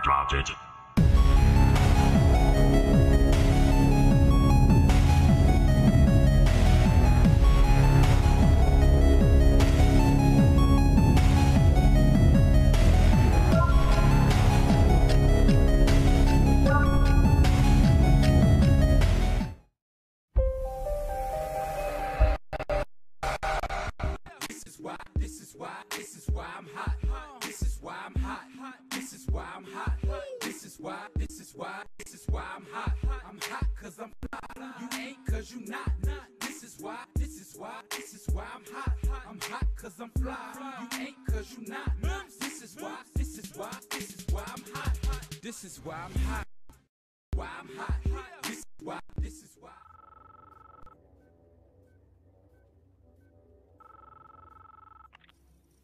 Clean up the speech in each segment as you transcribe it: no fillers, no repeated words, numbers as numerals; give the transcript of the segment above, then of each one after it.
Dropped it. This is why I'm hot. This is why I'm hot. This is why I'm hot. This is why I'm hot. I'm hot cause I'm fly. You ain't cause you not. This is why I'm hot. I'm hot cause I'm fly. You ain't cause you not. This is why I'm hot. This is why I'm hot. Why I'm hot. This is why.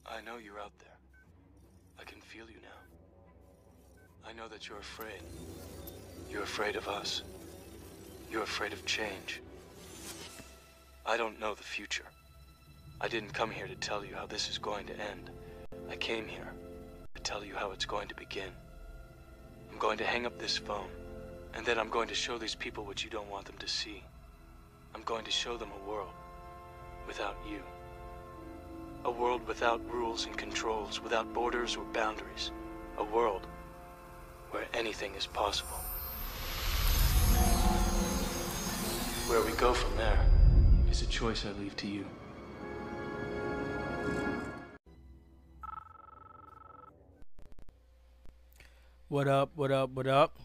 I know you're out there. I can feel you now. I know that you're afraid. You're afraid of us. You're afraid of change. I don't know the future. I didn't come here to tell you how this is going to end. I came here to tell you how it's going to begin. I'm going to hang up this phone, and then I'm going to show these people what you don't want them to see. I'm going to show them a world without you. A world without rules and controls, without borders or boundaries. A world where anything is possible. Where we go from there is a choice I leave to you. What up, what up, what up?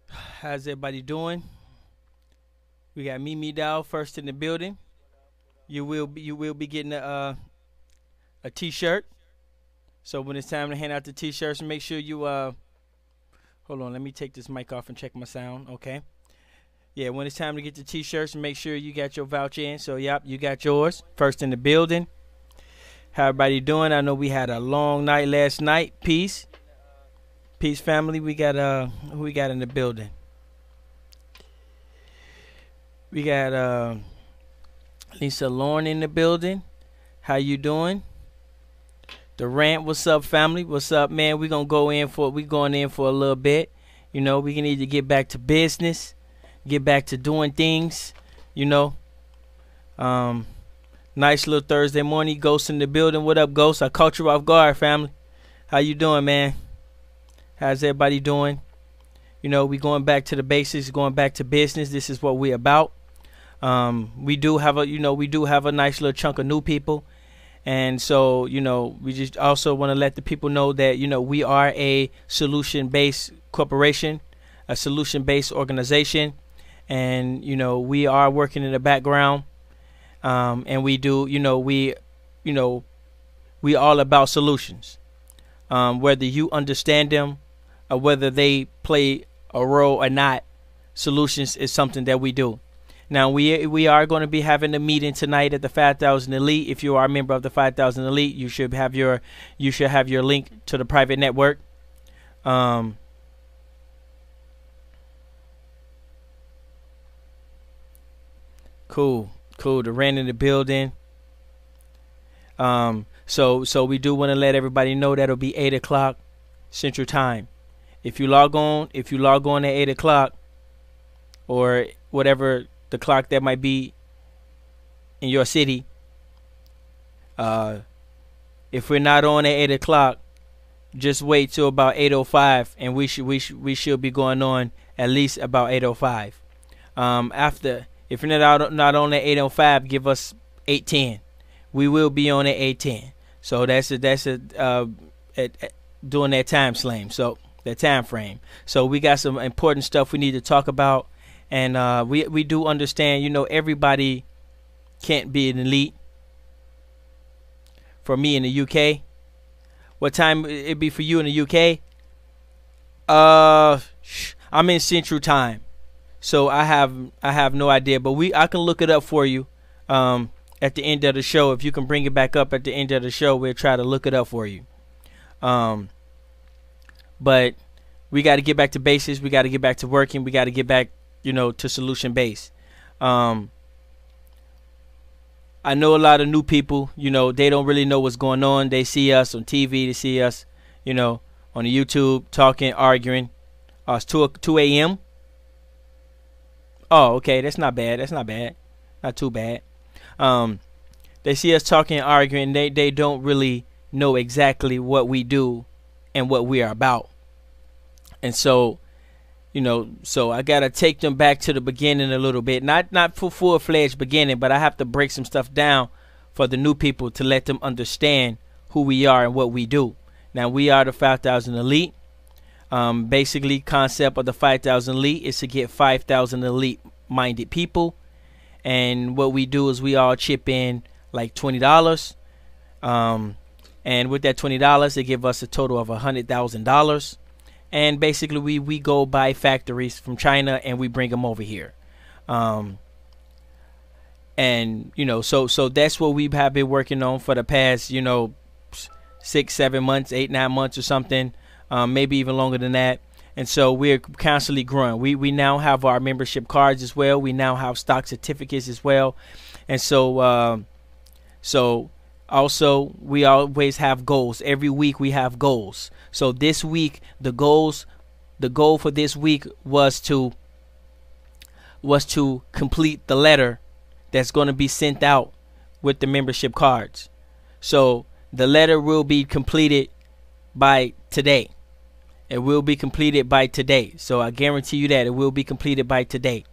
How's everybody doing? We got Mimi Dow first in the building. You will be getting a t-shirt. So when it's time to hand out the t-shirts, make sure you hold on, let me take this mic off and check my sound. Okay. Yeah, when it's time to get the t-shirts, make sure you got your voucher in. So yep, you got yours. First in the building. How everybody doing? I know we had a long night last night. Peace. Peace family. We got who we got in the building? We got Lisa Lauren in the building. How you doing? Durant, what's up, family? What's up, man? We going in for a little bit. You know, we need to get back to business, get back to doing things. You know, nice little Thursday morning. Ghost in the building. What up, Ghost? I caught you off guard, family. How you doing, man? How's everybody doing? You know, we going back to the basics, going back to business. This is what we about. We do have a nice little chunk of new people. And so, you know, we just also want to let the people know that, you know, we are a solution-based corporation, a solution-based organization. And, you know, we are working in the background. And we do, we all about solutions. Whether you understand them or whether they play a role or not, solutions is something that we do. Now, we are going to be having a meeting tonight at the 5000 Elite. If you are a member of the 5000 Elite, you should have your link to the private network. Cool. The rent in the building. So we do want to let everybody know that'll be 8 o'clock Central Time. If you log on at 8 o'clock or whatever the clock that might be in your city, if we're not on at 8 o'clock, just wait till about 8:05, and we should be going on at least about 8:05. After, if you're not on at 8:05, give us 8:10. We will be on at 8:10. So that's during that time frame. So we got some important stuff we need to talk about. And we do understand, you know, everybody can't be an elite. For me in the UK, what time it be for you in the UK? I'm in Central Time. So I have no idea, but I can look it up for you at the end of the show. If you can bring it back up at the end of the show, we'll try to look it up for you. But we got to get back to basics. We got to get back to working. We got to get back, to solution based. I know a lot of new people, they don't really know what's going on. They see us on TV. They see us, on the YouTube talking, arguing. It's 2 a.m. Oh, okay. That's not bad. That's not bad. Not too bad. They see us talking, arguing. They don't really know exactly what we do and what we are about. And so, so I got to take them back to the beginning a little bit. Not for full-fledged beginning, but I have to break some stuff down for the new people to let them understand who we are and what we do. Now, we are the 5,000 Elite. Basically, concept of the 5,000 Elite is to get 5,000 elite-minded people. And what we do is we all chip in like $20. And with that $20, they give us a total of $100,000. And basically, we go buy factories from China and we bring them over here. And, so that's what we have been working on for the past, 6, 7 months, 8, 9 months or something. Maybe even longer than that. And so we're constantly growing. We now have our membership cards as well. We now have stock certificates as well. And so also we always have goals. Every week we have goals. So this week the goal for this week was to complete the letter that's going to be sent out with the membership cards. So the letter will be completed by today. It will be completed by today. So I guarantee you that it will be completed by today.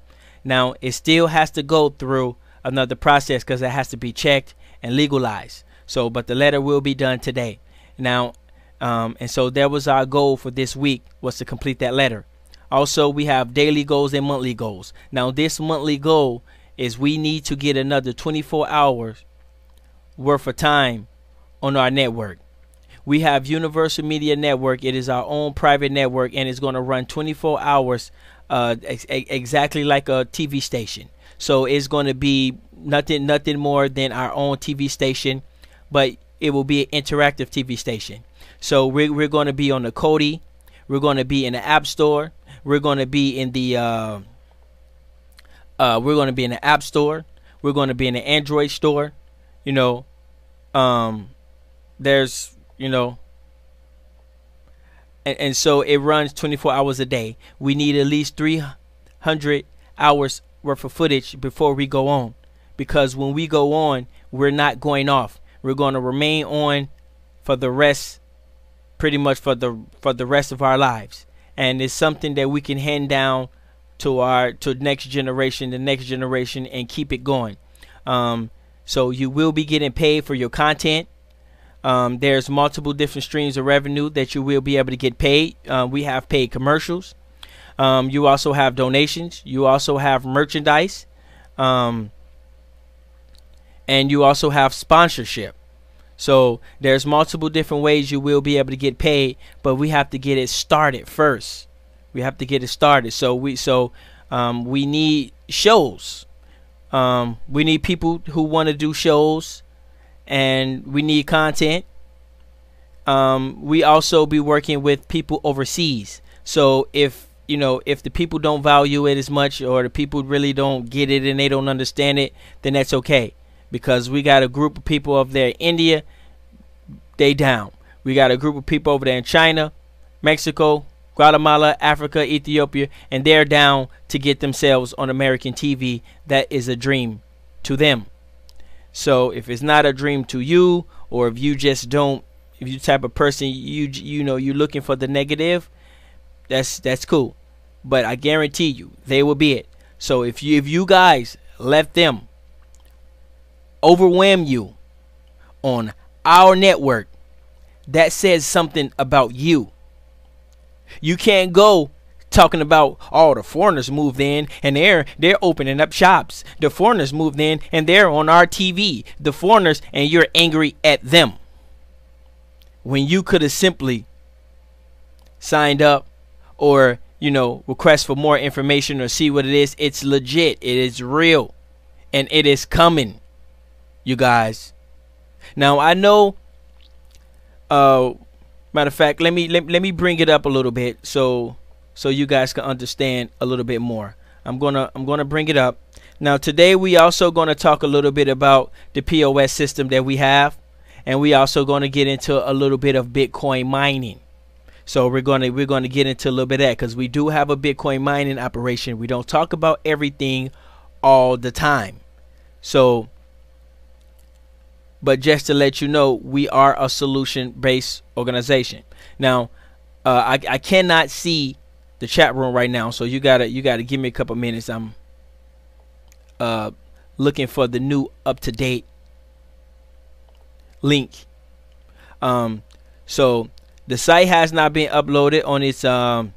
Now, it still has to go through another process because it has to be checked and legalized. So, but the letter will be done today. Now, and so that was our goal for this week, was to complete that letter. Also, we have daily goals and monthly goals. Now, this monthly goal is we need to get another 24 hours worth of time on our network. We have Universal Media Network. It is our own private network, and it's going to run 24 hours exactly like a TV station. So it's going to be nothing more than our own TV station, but it will be an interactive TV station. So we're going to be on the Kodi. We're going to be in the App Store. We're going to be in the App Store. We're going to be in the Android store. There's and so it runs 24 hours a day. We need at least 300 hours worth of footage before we go on, because when we go on, we're not going off. We're going to remain on for the rest, pretty much for the rest of our lives. And it's something that we can hand down to next generation, the next generation, and keep it going. So you will be getting paid for your content. There's multiple different streams of revenue that you will be able to get paid. We have paid commercials. You also have donations. You also have merchandise. And you also have sponsorship. So there's multiple different ways you will be able to get paid, but we have to get it started first. We have to get it started. So we need shows. We need people who want to do shows. And we need content. We also be working with people overseas. So if the people don't value it as much, or the people really don't get it and they don't understand it, then that's okay, because we got a group of people over there in India. They down. We got a group of people over there in China, Mexico, Guatemala, Africa, Ethiopia, and they're down to get themselves on American TV. That is a dream to them. So if it's not a dream to you, or if you just don't, if you type of person you're looking for the negative, that's cool. But I guarantee you they will be it. So if you guys let them overwhelm you on our network, that says something about you. You can't go talking about, oh, the foreigners moved in and they're opening up shops. The foreigners moved in and they're on our TV. The foreigners, and you're angry at them, when you could have simply signed up or request for more information or see what it is, it's legit. It is real. And it is coming, you guys. Now, I know, matter of fact, let me bring it up a little bit so you guys can understand a little bit more. I'm gonna bring it up. Now, today we also gonna talk a little bit about the POS system that we have, and we also gonna get into a little bit of Bitcoin mining. So we're gonna get into a little bit of that, because we do have a Bitcoin mining operation. We don't talk about everything all the time. So, but just to let you know, we are a solution-based organization. Now, I cannot see the chat room right now, so you gotta give me a couple minutes. I'm looking for the new up-to-date link. So the site has not been uploaded on its on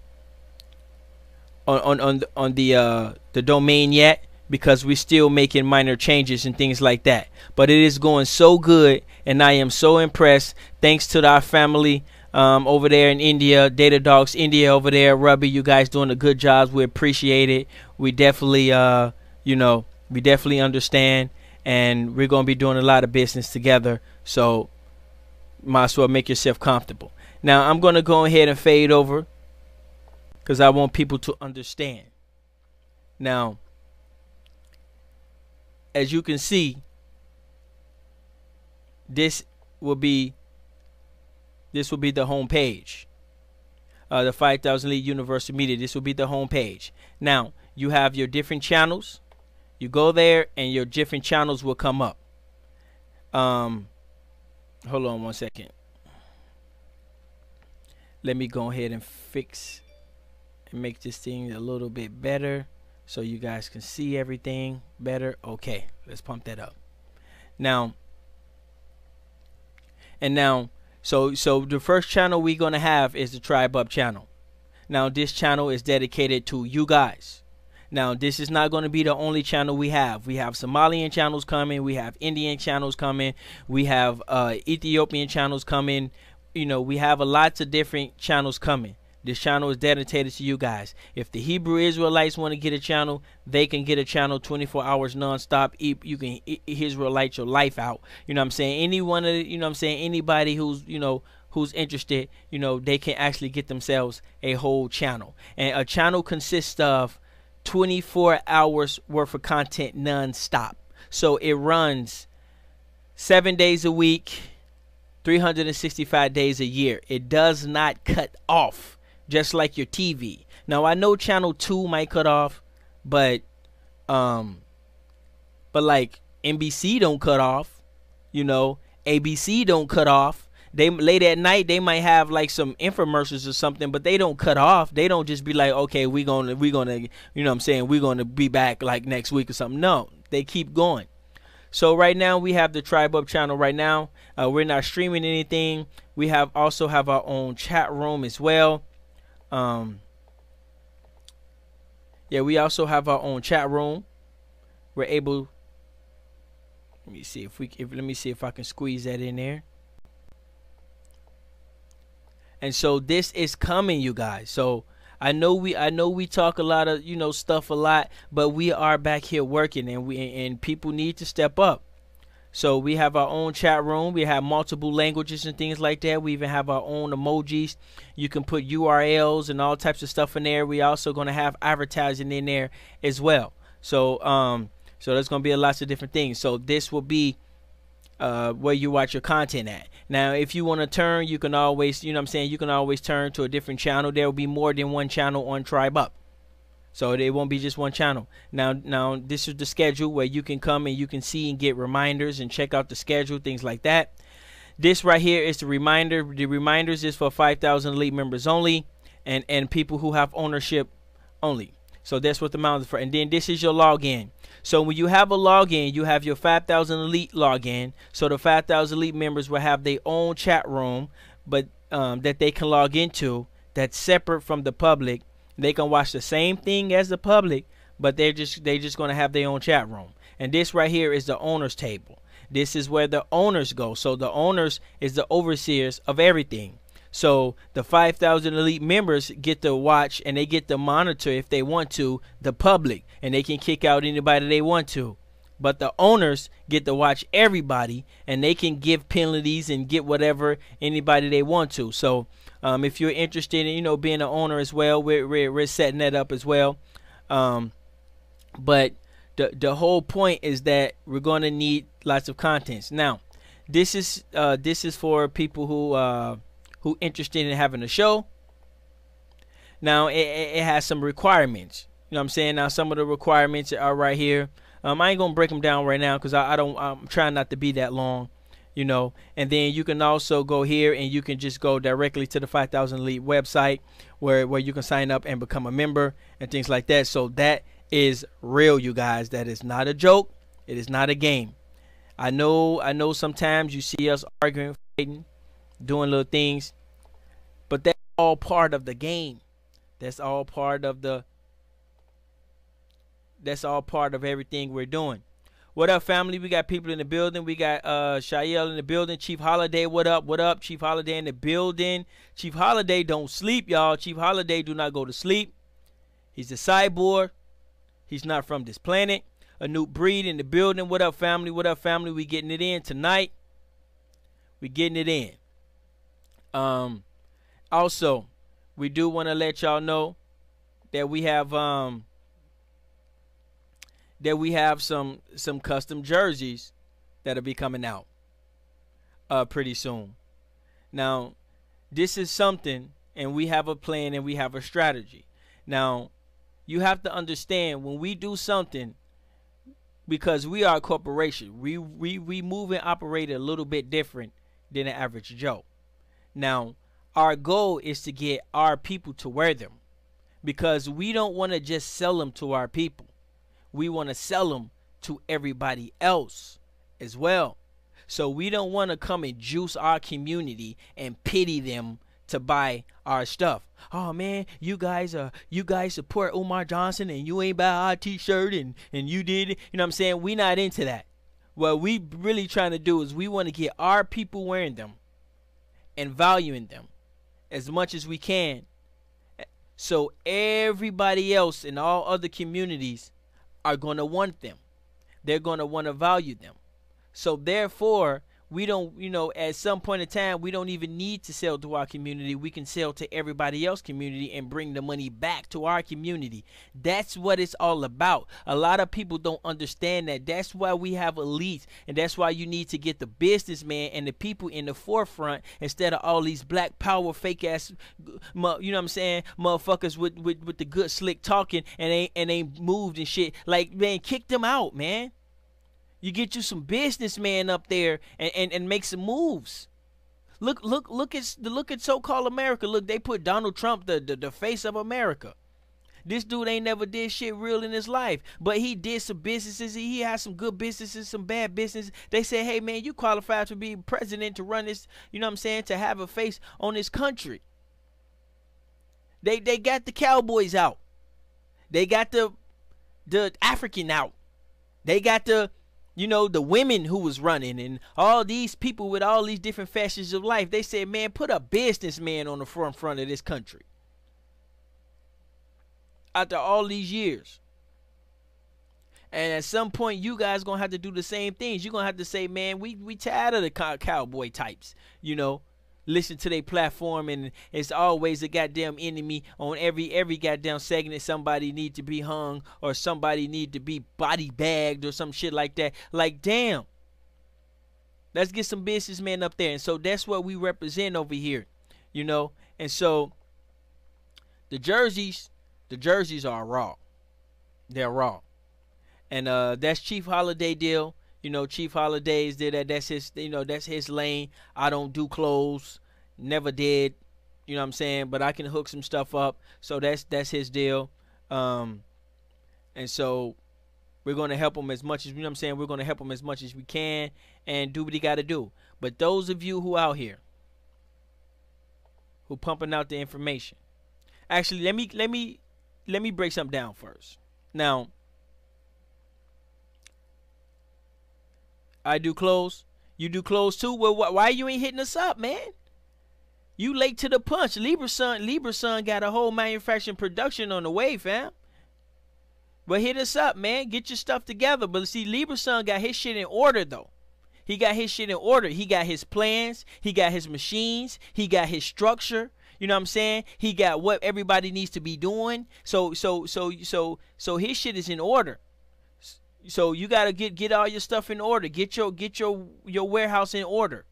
the domain yet, because we're still making minor changes and things like that. But it is going so good, and I am so impressed. Thanks to our family over there in India, Data Dogs India over there, Ruby, you guys doing a good job. We appreciate it. We definitely we definitely understand, and we're gonna be doing a lot of business together. So might as well make yourself comfortable. Now I'm gonna go ahead and fade over, because I want people to understand. Now, as you can see, this will be the home page. The 5,000 Elite Universal Media. This will be the home page. Now you have your different channels. You go there, and your different channels will come up. Hold on one second. Let me go ahead and fix and make this thing a little bit better, so you guys can see everything better. Okay, let's pump that up. Now, so the first channel we're gonna have is the Tribe Up channel. Now, this channel is dedicated to you guys. Now, this is not going to be the only channel we have. We have Somalian channels coming. We have Indian channels coming. We have Ethiopian channels coming. We have lots of different channels coming. This channel is dedicated to you guys. If the Hebrew Israelites want to get a channel, they can get a channel 24 hours nonstop. You can Israelite your life out. You know what I'm saying? Anyone, anybody who's, who's interested, they can actually get themselves a whole channel. And a channel consists of 24 hours worth of content non-stop. So it runs 7 days a week, 365 days a year. It does not cut off, just like your TV. Now, I know channel 2 might cut off, but like NBC don't cut off, ABC don't cut off. They late at night, they might have like some infomercials or something, but they don't cut off. They don't just be like, okay, we're gonna we're gonna be back like next week or something. No, they keep going. So right now we have the Tribe Up channel. Right now we're not streaming anything. We also have our own chat room as well. Yeah, we also have our own chat room. We're able. Let me see if I can squeeze that in there. And so this is coming, you guys. So I know we talk a lot of stuff a lot, but we are back here working, and people need to step up. So we have our own chat room. We have multiple languages and things like that. We even have our own emojis. You can put URLs and all types of stuff in there. We also going to have advertising in there as well. So so there's going to be lots of different things. So this will be where you watch your content at. Now, if you want to turn, you can always, you can always turn to a different channel. There will be more than one channel on Tribe Up. So it won't be just one channel. Now this is the schedule where you can come and you can see and get reminders and check out the schedule, things like that. This right here is the reminder. The reminders is for 5,000 Elite members only, and people who have ownership only. So that's what the amount is for. And then this is your login. So when you have a login, you have your 5,000 Elite login. So the 5,000 Elite members will have their own chat room, but that they can log into, that's separate from the public. They can watch the same thing as the public, but they're just going to have their own chat room. And this right here is the owners table. This is where the owners go. So the owners is the overseers of everything. So the 5,000 elite members get to watch, and they get to monitor, if they want to, the public, and they can kick out anybody they want to. But the owners get to watch everybody, and they can give penalties and get whatever anybody they want to. So if you're interested in, being an owner as well, we're setting that up as well. But the whole point is that we're going to need lots of contents. Now, this is for people who interested in having a show. Now, it has some requirements. You know what I'm saying? Now, some of the requirements are right here. I ain't gonna break them down right now because I'm trying not to be that long, And then you can also go here and you can just go directly to the 5,000 Elite website where you can sign up and become a member and things like that. So that is real, you guys. That is not a joke. It is not a game. I know sometimes you see us arguing, fighting, doing little things, but that's all part of the game. That's all part of everything we're doing. What up, family? We got people in the building. We got Shael in the building. Chief Holiday, what up? What up? Chief Holiday in the building. Chief Holiday don't sleep, y'all. Chief Holiday do not go to sleep. He's a cyborg. He's not from this planet. A new breed in the building. What up, family? What up, family? We getting it in tonight. We getting it in. Also, we do want to let y'all know that we have some custom jerseys that'll be coming out pretty soon. Now, this is something, and we have a plan and we have a strategy. Now, you have to understand when we do something, because we are a corporation, we move and operate a little bit different than the average Joe. Now, our goal is to get our people to wear them, because we don't want to just sell them to our people. We want to sell them to everybody else as well. So we don't want to come and juice our community and pity them to buy our stuff. Oh man, you guys support Umar Johnson and you ain't buy our t-shirt and you did it. You know what I'm saying? We not into that. What we really trying to do is we want to get our people wearing them and valuing them as much as we can, so everybody else in all other communities are going to want them. They're going to want to value them. So therefore, we don't, at some point in time, we don't even need to sell to our community. We can sell to everybody else's community and bring the money back to our community. That's what it's all about. A lot of people don't understand that. That's why we have elites, and that's why you need to get the businessman and the people in the forefront instead of all these black power fake ass, motherfuckers with the good slick talking and ain't moved and shit. Like, man, kick them out, man. You get you some businessman up there and make some moves. Look at so-called America. Look, they put Donald Trump, the face of America. This dude ain't never did shit real in his life, but he did some businesses. He had some good businesses, some bad business. They said, hey man, you qualified to be president, to run this, to have a face on this country. They got the cowboys out. They got the African out. They got the women who was running and all these people with all these different facets of life. They said, man, put a businessman on the front of this country. After all these years. And at some point, you guys going to have to do the same things. You're going to have to say, man, we tired of the cowboy types, Listen to their platform, and it's always a goddamn enemy on every goddamn segment. Somebody need to be hung, or somebody need to be body bagged, or some shit like that. Like, damn. Let's get some businessmen up there. And so that's what we represent over here, And so the jerseys are raw. They're raw. And that's Chief Holiday deal. Chief Holidays did that. That's his, that's his lane. I don't do clothes. Never did. You know what I'm saying? But I can hook some stuff up. So that's his deal. And so we're going to help him as much as, we're going to help him as much as we can and do what he got to do. But those of you who out here who pumping out the information. Actually, let me break something down first. Now, I do clothes. You do clothes too? Well, why you ain't hitting us up, man? You late to the punch. Libra Sun got a whole manufacturing production on the way, fam. But hit us up, man. Get your stuff together. But see, Libra Sun got his shit in order, though. He got his shit in order. He got his plans. He got his machines. He got his structure. You know what I'm saying? He got what everybody needs to be doing. So his shit is in order. So you gotta get all your stuff in order. Get your warehouse in order,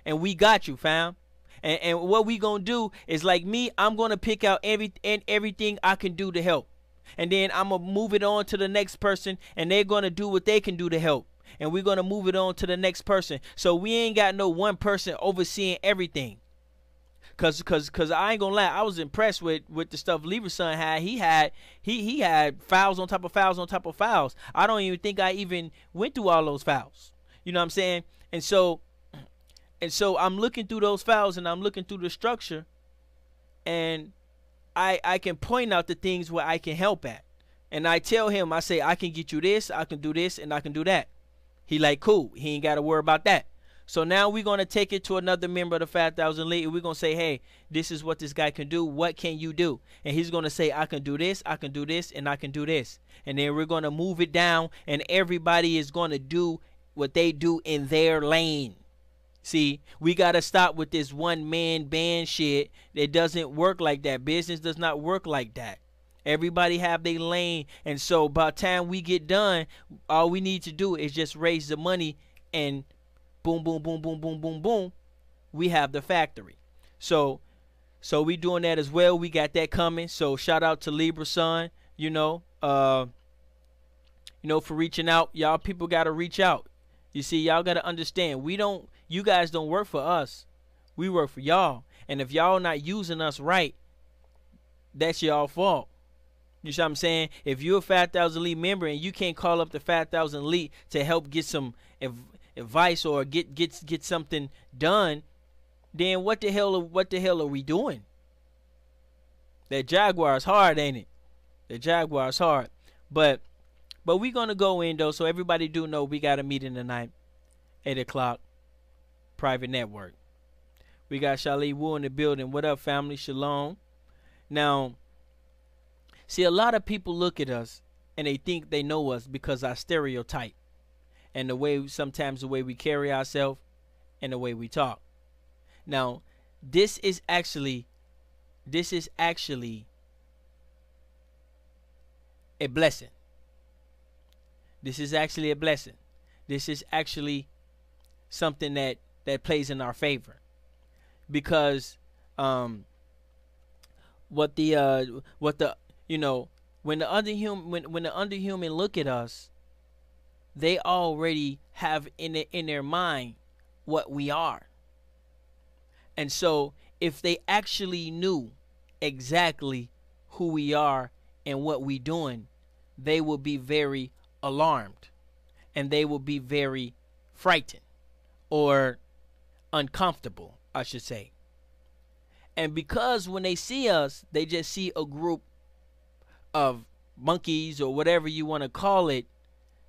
and we got you, fam. And what we gonna do is, like me, I'm gonna pick out everything I can do to help, and then I'm gonna move it on to the next person, and they're gonna do what they can do to help, and we're gonna move it on to the next person. So we ain't got no one person overseeing everything. Cause I ain't gonna lie, I was impressed with the stuff Libra Sun had. He had files on top of files on top of files. I don't even think I even went through all those files. You know what I'm saying? And so I'm looking through those files, and I'm looking through the structure, and I can point out the things where I can help at. And I tell him, I say, I can get you this, I can do this, and I can do that. He like, cool. He ain't got to worry about that. So now we're going to take it to another member of the 5,000 Elite, and we're going to say, hey, this is what this guy can do. What can you do? And he's going to say, I can do this, I can do this, and I can do this. And then we're going to move it down, and everybody is going to do what they do in their lane. See, we got to stop with this one-man band shit. It doesn't work like that. Business does not work like that. Everybody have their lane. And so by the time we get done, all we need to do is just raise the money, and boom, boom, boom, boom, boom, boom, boom, we have the factory. So we doing that as well. We got that coming. So shout out to Libra Sun, for reaching out. Y'all people got to reach out. You see, y'all got to understand, you guys don't work for us. We work for y'all. And if y'all not using us right, that's y'all fault. You see what I'm saying? If you're a 5,000 Elite member and you can't call up the 5,000 Elite to help get some advice or get something done, then what the hell are we doing? That Jaguar is hard, ain't it? The Jaguar is hard. But we gonna go in though, so everybody do know we got a meeting tonight, 8 o'clock, private network. We got Shali Wu in the building. What up, family? Shalom. Now, see, a lot of people look at us and they think they know us because our stereotype and sometimes the way we carry ourselves and the way we talk. Now, this is actually a blessing. This is actually a blessing. This is actually something that plays in our favor, because when the underhuman look at us, they already have in their mind what we are. And so if they actually knew exactly who we are and what we doing, they would be very alarmed, and they will be very frightened or uncomfortable, I should say. And because when they see us, they just see a group of monkeys or whatever you want to call it,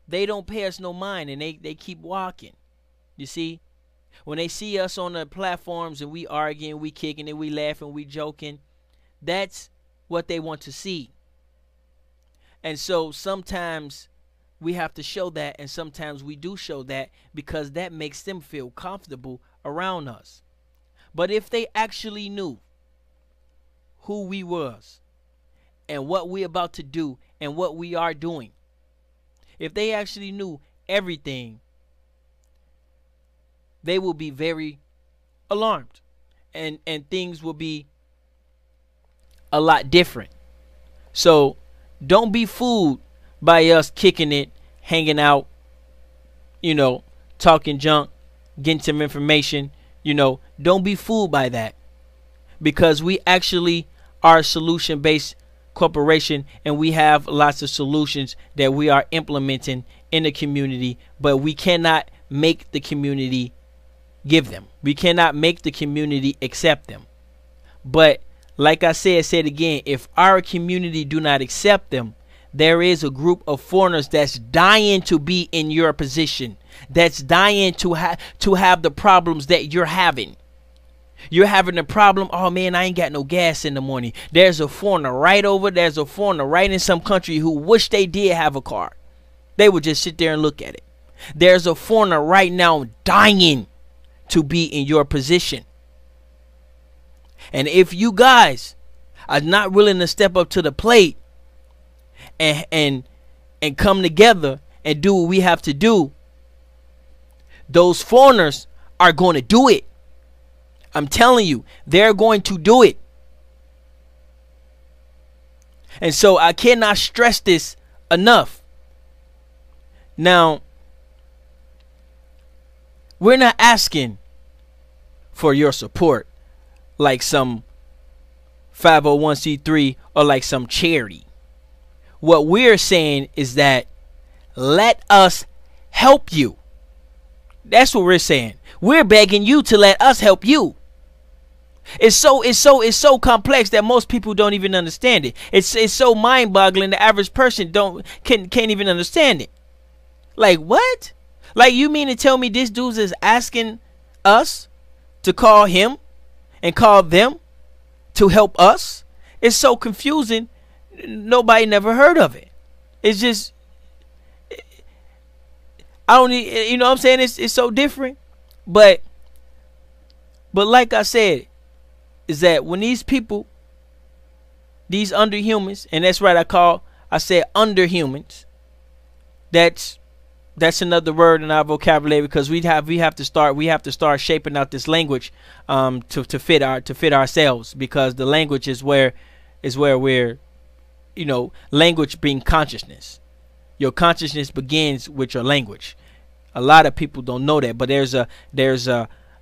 they don't pay us no mind, and they keep walking. You see, when they see us on the platforms and we arguing, we kicking it, we laughing, we joking, that's what they want to see. And so sometimes we have to show that, and sometimes we do show that, because that makes them feel comfortable around us. But if they actually knew who we was and what we about to do and what we are doing, if they actually knew everything, they will be very alarmed, and things will be a lot different. So don't be fooled by us kicking it, hanging out, talking junk, getting some information. Don't be fooled by that, because we actually are a solution-based corporation, and we have lots of solutions that we are implementing in the community, but we cannot make the community give them. We cannot make the community accept them. But like I said again, if our community do not accept them, there is a group of foreigners that's dying to be in your position, that's dying to have the problems that you're having. You're having a problem. Oh man, I ain't got no gas in the morning. There's a foreigner right over. There's a foreigner right in some country who wish they did have a car. They would just sit there and look at it. There's a foreigner right now dying to be in your position. And if you guys are not willing to step up to the plate and come together and do what we have to do, those foreigners are going to do it. I'm telling you, they're going to do it. And so I cannot stress this enough. Now, we're not asking for your support like some 501c3 or like some charity. What we're saying is that let us help you. That's what we're saying. We're begging you to let us help you. It's so complex that most people don't even understand it. It's so mind-boggling the average person can't even understand it. Like what? Like you mean to tell me this dude is asking us to call him and call them to help us? It's so confusing. Nobody never heard of it. It's just, I don't, you know what I'm saying? It's so different. But like I said, is that when these people, these underhumans, and that's right, I said underhumans. That's another word in our vocabulary, because we have to start shaping out this language to fit ourselves, because the language is where we're, you know, language being consciousness. Your consciousness begins with your language. A lot of people don't know that, but there's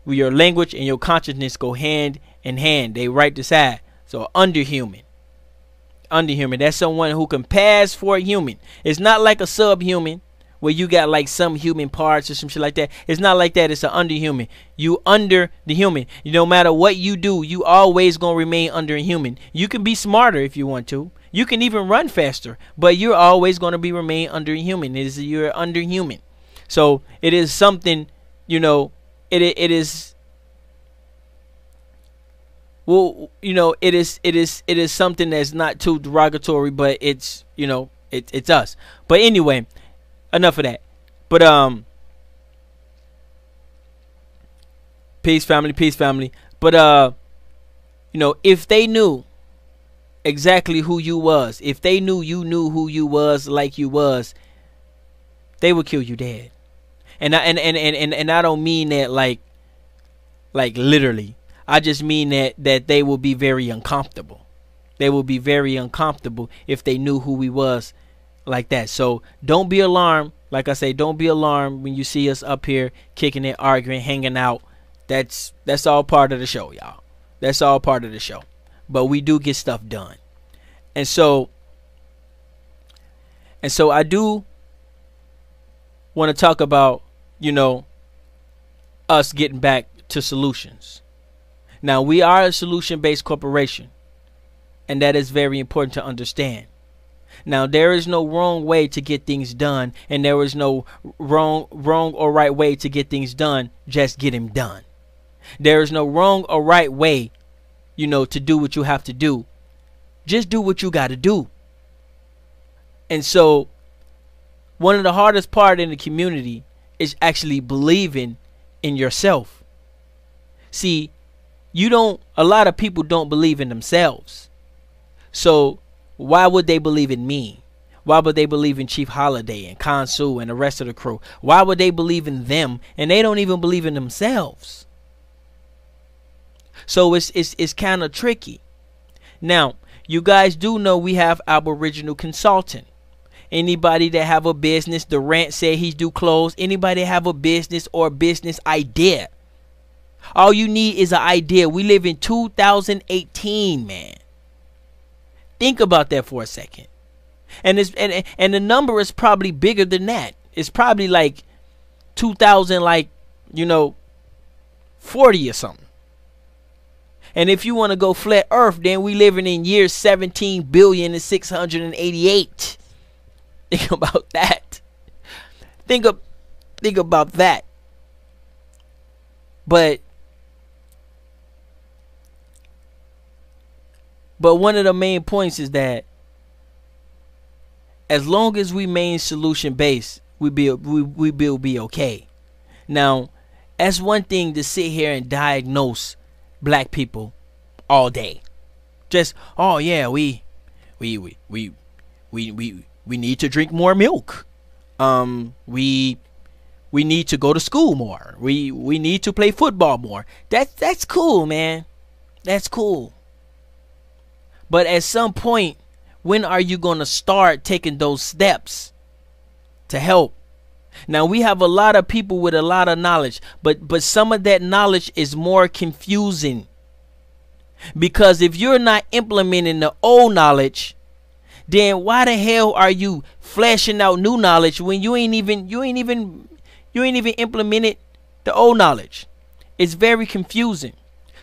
your language and your consciousness go hand in hand. They right beside. So underhuman. That's someone who can pass for a human. It's not like a subhuman where you got like some human parts or some shit like that. It's not like that. It's an underhuman. You under the human. No matter what you do, you always gonna remain under a human. You can be smarter if you want to. You can even run faster, but you're always gonna remain under a human. You're under human. So it is something, you know, it is, well, you know, it is something that's not too derogatory, but it's, you know, it's us. But anyway, enough of that. But peace family. But you know, if they knew exactly who you was, if they knew you knew who you was like you was, they would kill you dead. And I don't mean that like literally. I just mean that they will be very uncomfortable. They will be very uncomfortable if they knew who we was like that. So don't be alarmed. Like I say, don't be alarmed when you see us up here kicking it, arguing, hanging out. That's all part of the show, y'all. That's all part of the show. But we do get stuff done. And so I do want to talk about, you know, us getting back to solutions. Now, we are a solution-based corporation, and that is very important to understand. Now, there is no wrong way to get things done, and there is no wrong or right way to get things done. Just get them done. There is no wrong or right way, you know, to do what you have to do. Just do what you got to do. And so one of the hardest part in the community is actually believing in yourself. See, a lot of people don't believe in themselves. So why would they believe in me? Why would they believe in Chief Holiday and Khonsu and the rest of the crew? Why would they believe in them and they don't even believe in themselves? So it's kind of tricky. Now, you guys do know we have Aboriginal consultant. Anybody that have a business, Durant said he's do clothes. Anybody have a business or business idea? All you need is an idea. We live in 2018, man. Think about that for a second. And the number is probably bigger than that. It's probably like 2000, like, you know, 40 or something. And if you want to go flat earth, then we living in year 17,688,000,000. Think about that. Think about that. But But one of the main points is that as long as we remain solution based, we will be okay. Now, that's one thing to sit here and diagnose black people all day. Just, oh yeah, we need to drink more milk. We need to go to school more. We need to play football more. That's cool, man. That's cool. But at some point, when are you going to start taking those steps to help? Now, we have a lot of people with a lot of knowledge, but some of that knowledge is more confusing. Because if you're not implementing the old knowledge, then why the hell are you flashing out new knowledge when you ain't even implemented the old knowledge? It's very confusing.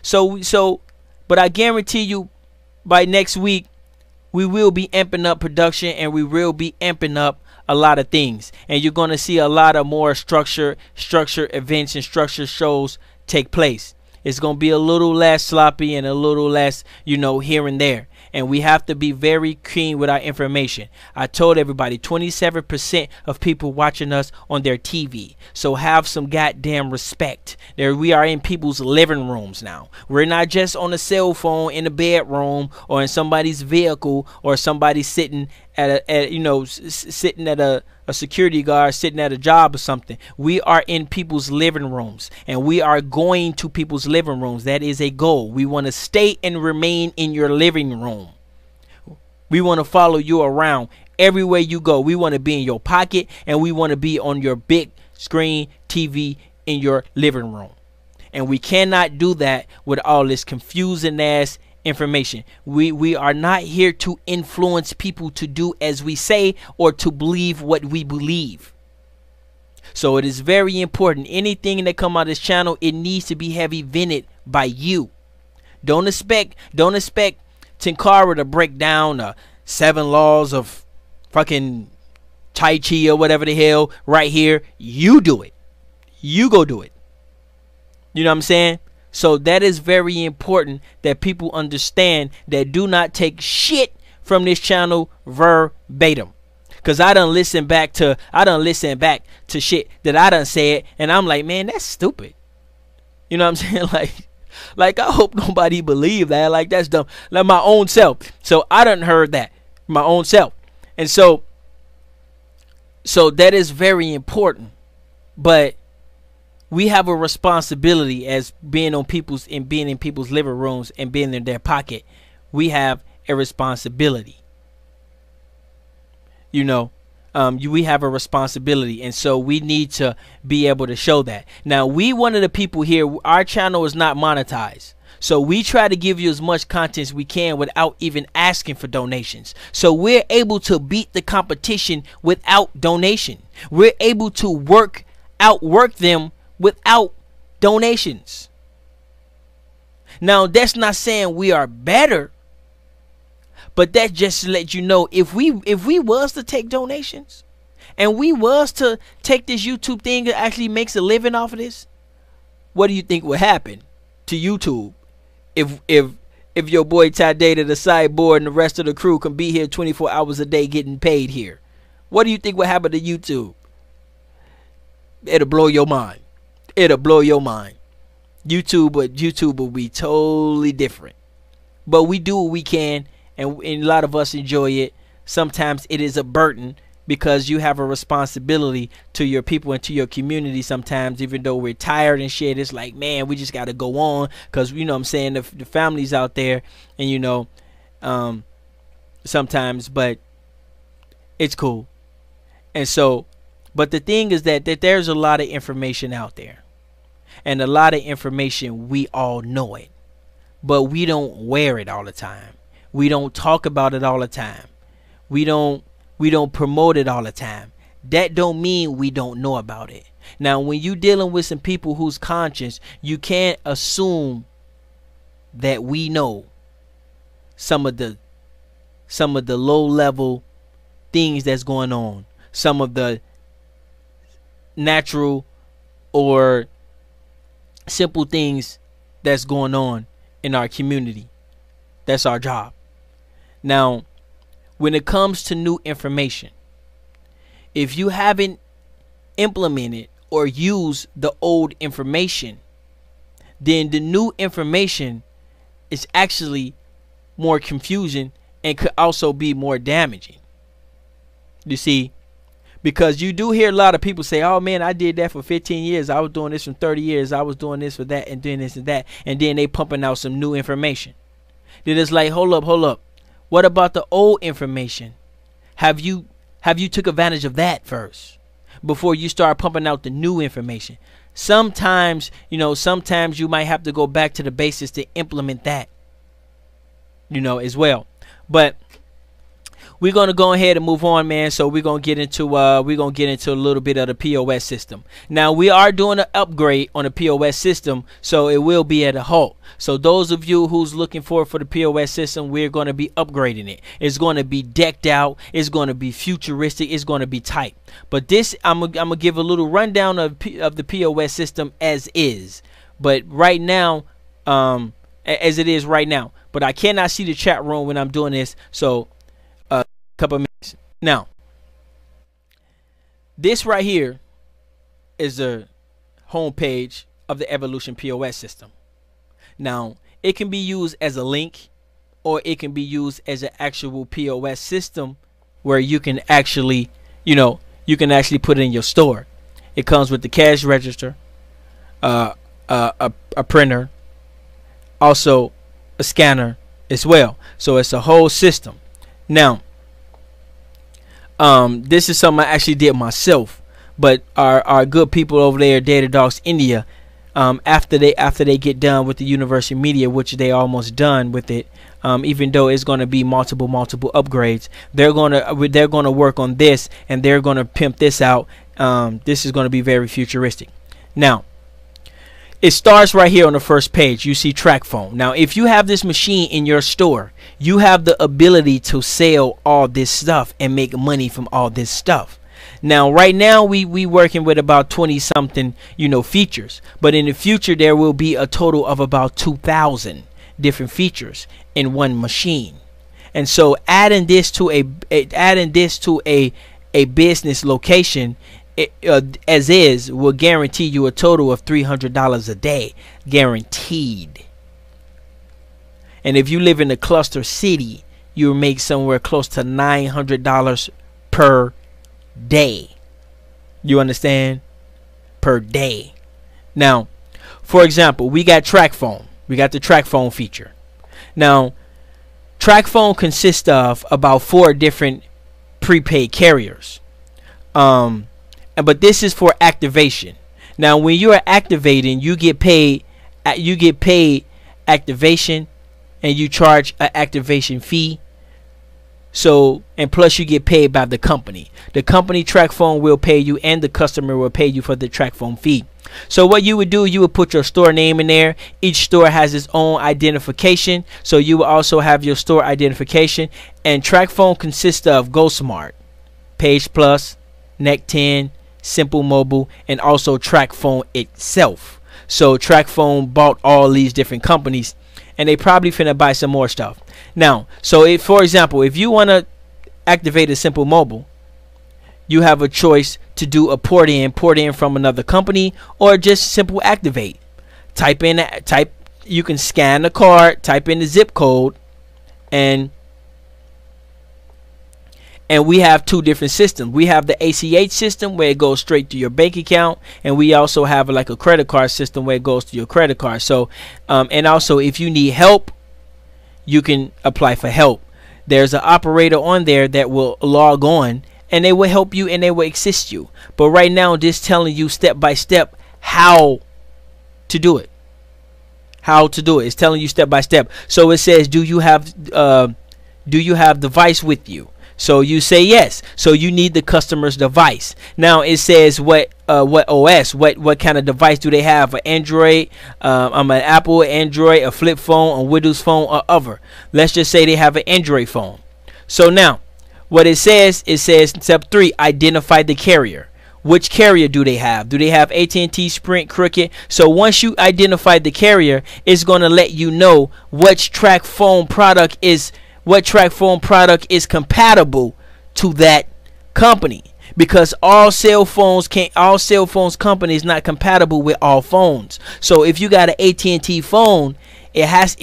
But I guarantee you, by next week, we will be amping up production, and we will be amping up a lot of things, and you're going to see a lot of more structured events and structured shows take place. It's going to be a little less sloppy and a little less, here and there. And we have to be very keen with our information. I told everybody 27% of people watching us on their TV. So have some goddamn respect. We are in people's living rooms now. We're not just on a cell phone in a bedroom or in somebody's vehicle or somebody sitting at a security guard sitting at a job or something. We are in people's living rooms, and we are going to people's living rooms. That is a goal. We want to stay and remain in your living room. We want to follow you around everywhere you go. We want to be in your pocket, and we want to be on your big screen TV in your living room. And we cannot do that with all this confusing ass information. We are not here to influence people to do as we say or to believe what we believe. So it is very important. Anything that come out of this channel, it needs to be heavy vented by you. Don't expect Tinkara to break down the 7 laws of fucking Tai Chi or whatever the hell right here. You do it. You go do it. You know what I'm saying? So that is very important that people understand, that do not take shit from this channel verbatim. Cause I done listen back to shit that I done said, and I'm like, man, that's stupid. You know what I'm saying? Like I hope nobody believe that. Like, that's dumb. Like my own self. So I done heard that my own self, and so that is very important. But we have a responsibility as being in people's living rooms and being in their pocket. We have a responsibility. We have a responsibility, and so we need to be able to show that. Now, one of the people here, our channel is not monetized, so we try to give you as much content as we can without even asking for donations. So we're able to beat the competition without donation. We're able to outwork them without donations. Now, that's not saying we are better, but that just to let you know, if we was to take donations and we was to take this YouTube thing that actually makes a living off of this, what do you think would happen to YouTube if your boy Ty Data, the sideboard, and the rest of the crew can be here 24 hours a day getting paid here? What do you think would happen to YouTube? It'll blow your mind. It'll blow your mind. YouTube will be totally different. But we do what we can, and a lot of us enjoy it. Sometimes it is a burden because you have a responsibility to your people and to your community sometimes, even though we're tired and shit. It's like, man, we just got to go on because, you know what I'm saying, the families out there, and, sometimes, but it's cool. And so, but the thing is that there's a lot of information out there. And a lot of information, we all know it, but we don't wear it all the time. We don't talk about it all the time. We don't promote it all the time. That don't mean we don't know about it. Now, when you dealing with some people whose conscience, you can't assume that we know some of the low level things that's going on, some of the natural or simple things that's going on in our community. That's our job. Now, when it comes to new information, if you haven't implemented or used the old information, then the new information is actually more confusing and could also be more damaging. You see, because you do hear a lot of people say, oh man, I did that for 15 years. I was doing this for 30 years. I was doing this for that and doing this and that. And then they pumping out some new information. Then it's like, hold up. What about the old information? Have you took advantage of that first before you start pumping out the new information? Sometimes you might have to go back to the basics to implement that, as well. But we're gonna go ahead and move on, man. So we're gonna get into a little bit of the POS system. Now we are doing an upgrade on the POS system, so it will be at a halt. So those of you who's looking for the POS system, we're gonna be upgrading it. It's gonna be decked out. It's gonna be futuristic. It's gonna be tight. But this, I'm gonna give a little rundown of the POS system as is. But right now, as it is right now. But I cannot see the chat room when I'm doing this, so. Couple minutes. Now, this right here is the home page of the Evolution POS system. Now, it can be used as a link, or it can be used as an actual POS system where you can actually, put it in your store. It comes with the cash register, a printer, also a scanner as well. So it's a whole system. Now, this is something I actually did myself, but our good people over there, Data Dogs India, after they get done with the University Media, which they almost done with it, even though it's going to be multiple upgrades, they're gonna work on this, and they're gonna pimp this out. This is going to be very futuristic. Now, it starts right here on the first page. You see track phone. Now, if you have this machine in your store, you have the ability to sell all this stuff and make money from all this stuff. Now, right now, we working with about 20 something, features. But in the future, there will be a total of about 2,000 different features in one machine. And so adding this to a business location, as is, will guarantee you a total of $300 a day, guaranteed. And if you live in a cluster city, you'll make somewhere close to $900 per day. You understand? Per day. Now, for example, we got track phone. We got the track phone feature. Now, track phone consists of about 4 different prepaid carriers. But this is for activation. Now, when you are activating, you get paid activation, and you charge an activation fee. So, and plus you get paid by the company. The company track phone will pay you, and the customer will pay you for the track phone fee. So what you would do, you would put your store name in there. Each store has its own identification. So you will also have your store identification. And track phone consists of Go Smart, Page Plus, Neck 10, Simple Mobile, and also track phone itself. So track phone bought all these different companies, and they probably finna buy some more stuff. Now, so for example, if you want to activate a Simple Mobile, you have a choice to do a port in from another company, or just simple activate. You can scan the card, type in the zip code, and we have 2 different systems. We have the ACH system where it goes straight to your bank account, and we also have like a credit card system where it goes to your credit card. So, and also if you need help, you can apply for help. There's an operator on there that will log on, and they will help you and they will assist you. But right now, just telling you step by step how to do it. How to do it. It's telling you step by step. So it says, do you have device with you? So you say yes. So you need the customer's device. Now it says what OS, what kind of device do they have? An Android, an Apple, Android, a flip phone, a Windows phone, or other. Let's just say they have an Android phone. So now what it says step 3, identify the carrier. Which carrier do they have? Do they have AT&T, Sprint, Cricket? So once you identify the carrier, it's going to let you know which track phone product is what track phone product is compatible to that company, because all cell phones companies not compatible with all phones. So if you got an AT&T phone, it has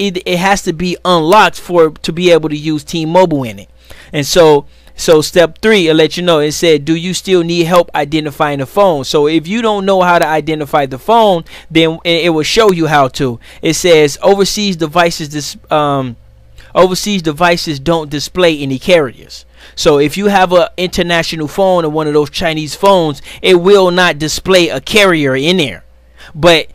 to be unlocked to be able to use T-Mobile in it. And so step 3, it'll let you know. It said, do you still need help identifying the phone? So if you don't know how to identify the phone, then it will show you how to. It says overseas devices don't display any carriers. So if you have an international phone or one of those Chinese phones, it will not display a carrier in there. But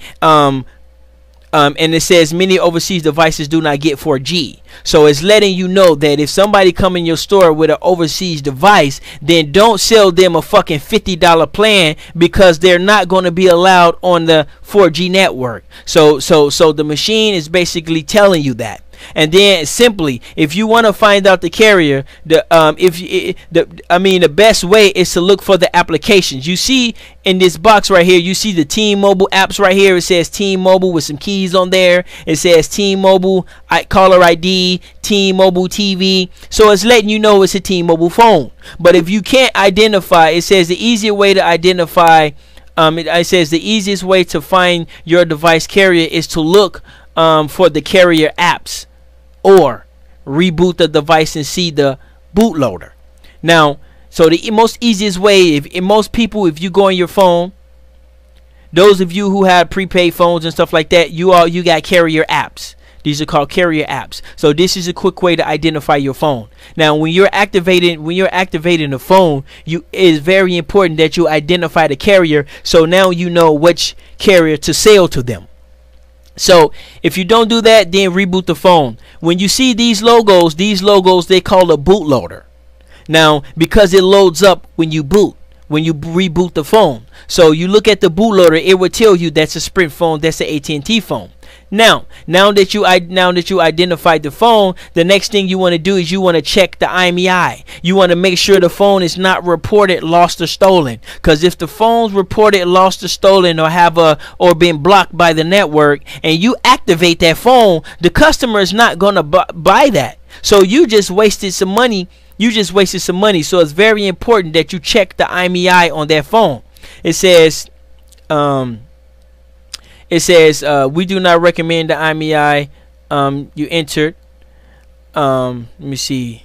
and it says many overseas devices do not get 4G. So it's letting you know that if somebody come in your store with an overseas device, then don't sell them a fucking $50 plan, because they're not going to be allowed on the 4G network. So the machine is basically telling you that. And then simply, if you want to find out the carrier, the best way is to look for the applications. You see in this box right here, you see the T-Mobile apps right here. It says T-Mobile with some keys on there. It says T-Mobile caller ID, T-Mobile TV. So it's letting you know it's a T-Mobile phone. But if you can't identify, it says the easier way to identify. It says the easiest way to find your device carrier is to look for the carrier apps, or reboot the device and see the bootloader. Now, so the most easiest way, if you go on your phone, those of you who have prepaid phones and stuff like that, you got carrier apps. These are called carrier apps. So this is a quick way to identify your phone. Now, when you're activating the phone, it is very important that you identify the carrier. So now you know which carrier to sell to them. So if you don't do that, then reboot the phone. When you see these logos they call a bootloader. Now, because it loads up when you reboot the phone. So you look at the bootloader, it will tell you that's a Sprint phone, that's an AT&T phone. Now that you identified the phone, the next thing you want to do is you want to check the IMEI. You want to make sure the phone is not reported lost or stolen. Because if the phone's reported lost or stolen, or been blocked by the network, and you activate that phone, the customer is not gonna buy that. So you just wasted some money. So it's very important that you check the IMEI on that phone. It says we do not recommend the IMEI you entered. Let me see.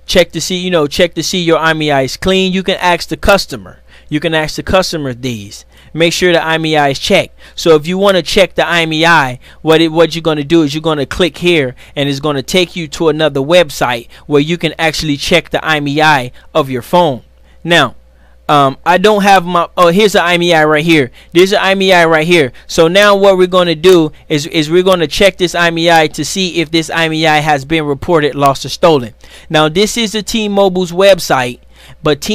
Check to see your IMEI is clean. You can ask the customer. These. Make sure the IMEI is checked. So if you want to check the IMEI, what you're going to do is you're going to click here, and it's going to take you to another website where you can actually check the IMEI of your phone. Now, I don't have my, here's the IMEI right here. There's an IMEI right here. So now what we're going to do is we're going to check this IMEI to see if this IMEI has been reported lost or stolen. Now this is the T-Mobile's website, but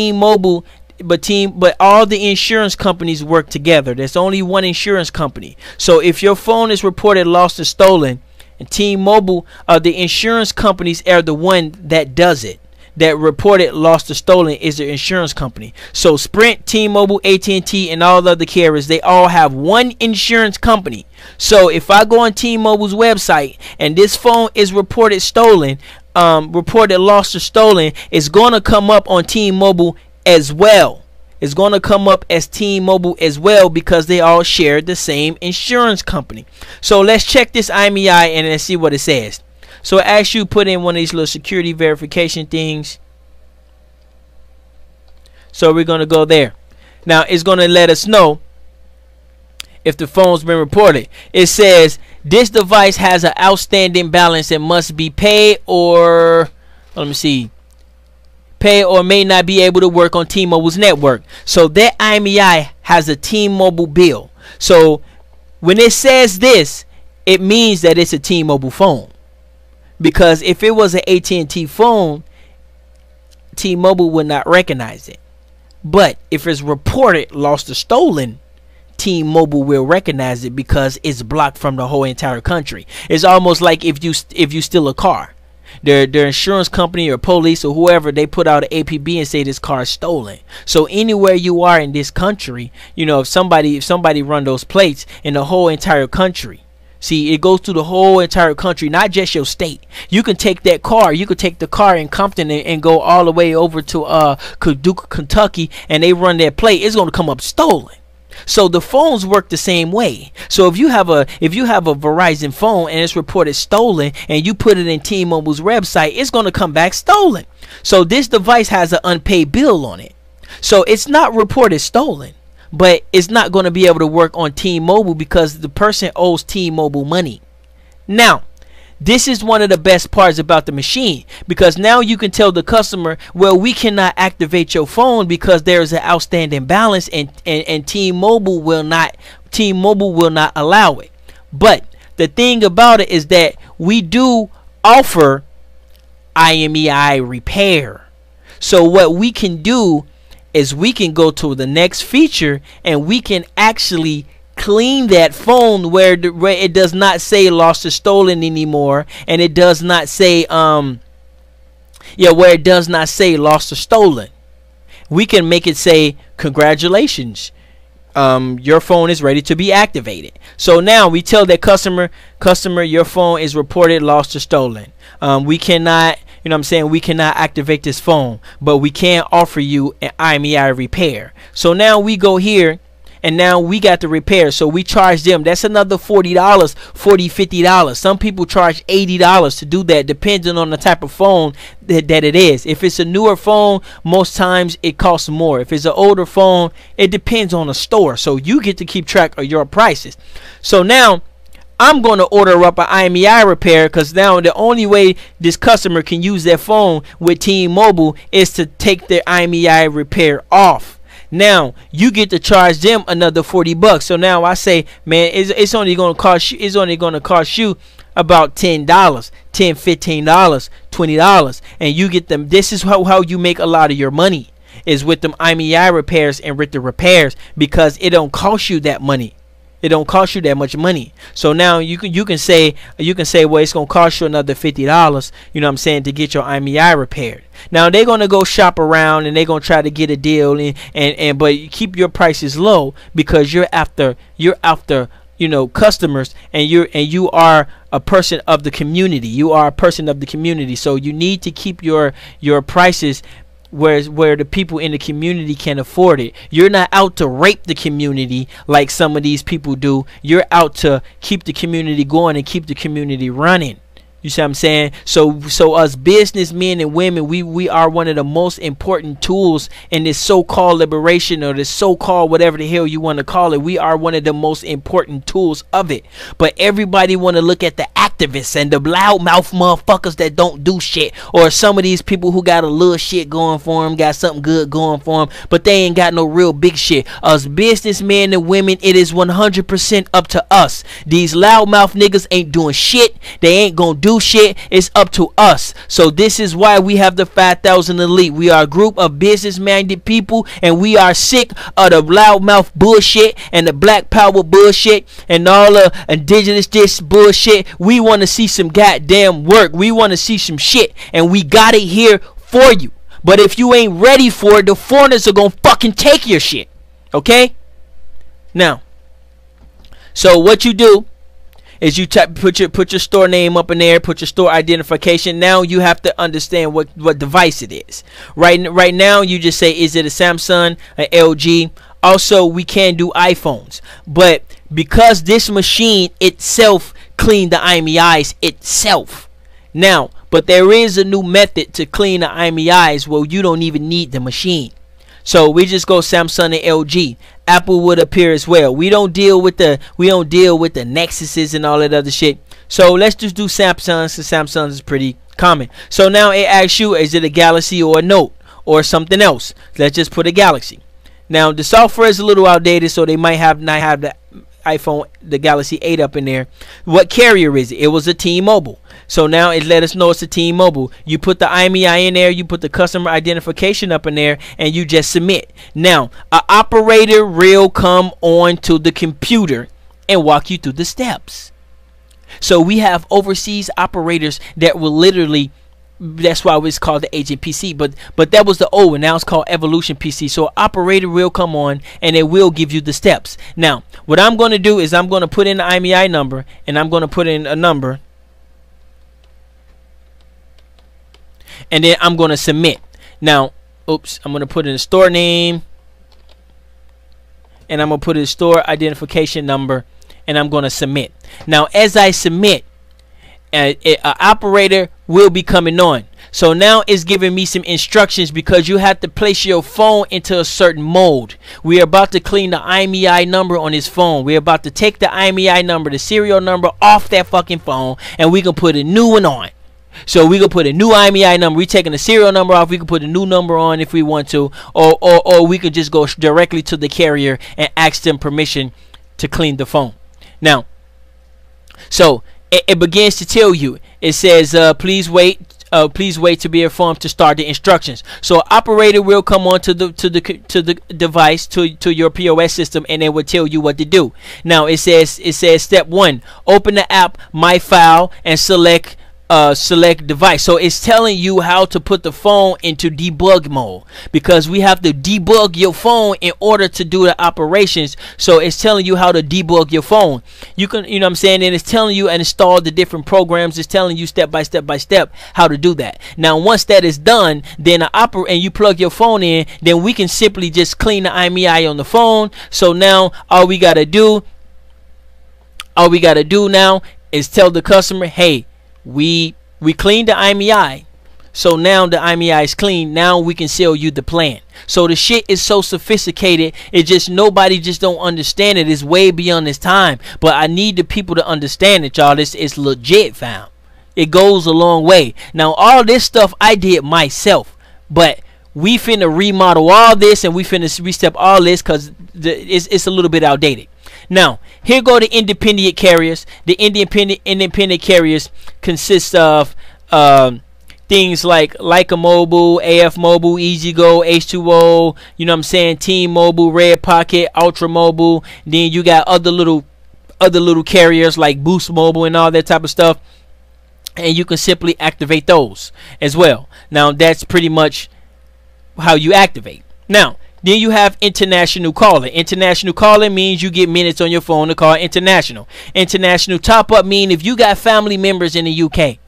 all the insurance companies work together. There's only one insurance company. So if your phone is reported lost or stolen, and T-Mobile, the insurance companies are the one that does it. That reported lost or stolen is the insurance company. So Sprint, T-Mobile, AT&T, and all the other carriers, they all have one insurance company. So if I go on T-Mobile's website and this phone is reported stolen, reported lost or stolen, it's going to come up on T-Mobile as well. It's going to come up as T-Mobile as well, because they all share the same insurance company. So let's check this IMEI and let's see what it says. So it asks you put in one of these little security verification things. So we're going to go there. Now it's going to let us know if the phone's been reported. It says this device has an outstanding balance and must be paid, or let me see, pay or may not be able to work on T-Mobile's network. So that IMEI has a T-Mobile bill. So when it says this, it means that it's a T-Mobile phone. Because if it was an AT&T phone, T-Mobile would not recognize it. But if it's reported lost or stolen, T-Mobile will recognize it because it's blocked from the whole entire country. It's almost like if you steal a car, their insurance company or police or whoever, they put out an APB and say this car is stolen. So anywhere you are in this country, if somebody run those plates in the whole entire country, See, it goes through the whole entire country, not just your state. You can take that car. You could take the car in Compton and go all the way over to Kentucky, and they run that plate. It's going to come up stolen. So the phones work the same way. So if you have a Verizon phone and it's reported stolen, and you put it in T-Mobile's website, it's going to come back stolen. So this device has an unpaid bill on it. So it's not reported stolen, but it's not going to be able to work on T-Mobile because the person owes T-Mobile money. Now, this is one of the best parts about the machine, because now you can tell the customer, well, we cannot activate your phone because there is an outstanding balance, and T-Mobile will not allow it. But the thing about it is that we do offer IMEI repair. So what we can do is we can go to the next feature, and we can actually clean that phone where it does not say lost or stolen anymore, and it does not say where it does not say lost or stolen. We can make it say, congratulations, your phone is ready to be activated. So now we tell that customer, your phone is reported lost or stolen. We cannot, you know what I'm saying, we cannot activate this phone, but we can offer you an IMEI repair. So now we go here, and now we got the repair. So we charge them. That's another $40, $50. Some people charge $80 to do that, depending on the type of phone that it is. If it's a newer phone, most times it costs more. If it's an older phone, it depends on the store. So you get to keep track of your prices. So now I'm going to order up an IMEI repair, because now the only way this customer can use their phone with T-Mobile is to take their IMEI repair off. Now you get to charge them another $40. So now I say, man, it's only going to cost you about $10, $10, $15, $20, and you get them. This is how you make a lot of your money, is with them IMEI repairs and with the repairs, because it don't cost you that money. It don't cost you that much money. So now you can say, well, it's gonna cost you another $50, you know what I'm saying, to get your IMEI repaired. Now they're gonna go shop around, and they're gonna try to get a deal, and but you keep your prices low, because you're after customers, and you are a person of the community. You are a person of the community. So you need to keep your prices where the people in the community can afford it. You're not out to rape the community like some of these people do. You're out to keep the community going and keep the community running. You see what I'm saying? So us businessmen and women, we are one of the most important tools in this so-called liberation, or this so-called whatever the hell you want to call it. We are one of the most important tools of it. But everybody want to look at the activists and the loudmouth motherfuckers that don't do shit, or some of these people who got a little shit going for them, got something good going for them, but they ain't got no real big shit. Us businessmen and women, it is 100% up to us. These loudmouth niggas ain't doing shit. They ain't gonna do shit. It's up to us. So this is why we have the 5,000 Elite. We are a group of business-minded people, and we are sick of the loudmouth bullshit and the black power bullshit and all the indigenous this bullshit. We want to see some goddamn work. We want to see some shit, and we got it here for you. But if you ain't ready for it, the foreigners are gonna fucking take your shit. Okay? Now, so what you do is you put your store name up in there, put your store identification. Now you have to understand what device it is. Right now you just say, is it a Samsung, an LG? Also, we can do iPhones, but because this machine itself cleaned the IMEIs itself. Now, but there is a new method to clean the IMEIs where you don't even need the machine. So we just go Samsung and LG. Apple would appear as well. We don't deal with the Nexuses and all that other shit. So let's just do Samsung, since Samsung is pretty common. So now it asks you, is it a Galaxy or a Note or something else? Let's just put a Galaxy. Now the software is a little outdated, so they might not have the iPhone, the Galaxy 8 up in there. What carrier is it? It was a T-Mobile. So now it let us know it's a T-Mobile. You put the IMEI in there, you put the customer identification up in there, and you just submit. Now, an operator will come on to the computer and walk you through the steps. So we have overseas operators that will literally That's why it's called the Agent PC. But that was the old one. Now it's called Evolution PC. So operator will come on and it will give you the steps. Now what I'm going to do is I'm going to put in the IMEI number, and I'm going to put in a number, and then I'm going to submit. Now, oops, I'm going to put in the store name, and I'm going to put in the store identification number, and I'm going to submit. Now as I submit, an operator will be coming on. So now it's giving me some instructions, because you have to place your phone into a certain mode. We are about to clean the IMEI number on his phone. We're about to take the IMEI number, the serial number, off that fucking phone, and we can put a new one on. So we can put a new IMEI number. We're taking the serial number off. We can put a new number on if we want to, or we could just go directly to the carrier and ask them permission to clean the phone. Now, so it begins to tell you. It says, please wait to be informed to start the instructions. So operator will come on to the device, to your POS system, and it will tell you what to do. Now it says step 1, open the app My File and select device. So it's telling you how to put the phone into debug mode, because we have to debug your phone in order to do the operations. So it's telling you how to debug your phone. You can, you know what I'm saying, and it's telling you and install the different programs. It's telling you step by step how to do that. Now once that is done, then and you plug your phone in, then we can simply just clean the IMEI on the phone. So now all we gotta do now is tell the customer, hey, we cleaned the IMEI, so now the IMEI is clean. Now we can sell you the plan. So the shit is so sophisticated, it just, nobody just don't understand it. It's way beyond its time, but I need the people to understand it, y'all. It's legit, fam. It goes a long way. Now all this stuff I did myself, but we finna remodel all this, and we finna restep all this, because it's a little bit outdated. Now, here go the independent carriers. The independent carriers consist of things like Leica Mobile, AF Mobile, EasyGo, H2O, you know what I'm saying, Team Mobile, Red Pocket, Ultra Mobile. Then you got other little carriers like Boost Mobile and all that type of stuff. And you can simply activate those as well. Now, that's pretty much how you activate. Now, then you have international calling. International calling means you get minutes on your phone to call international. International top up mean if you got family members in the UK,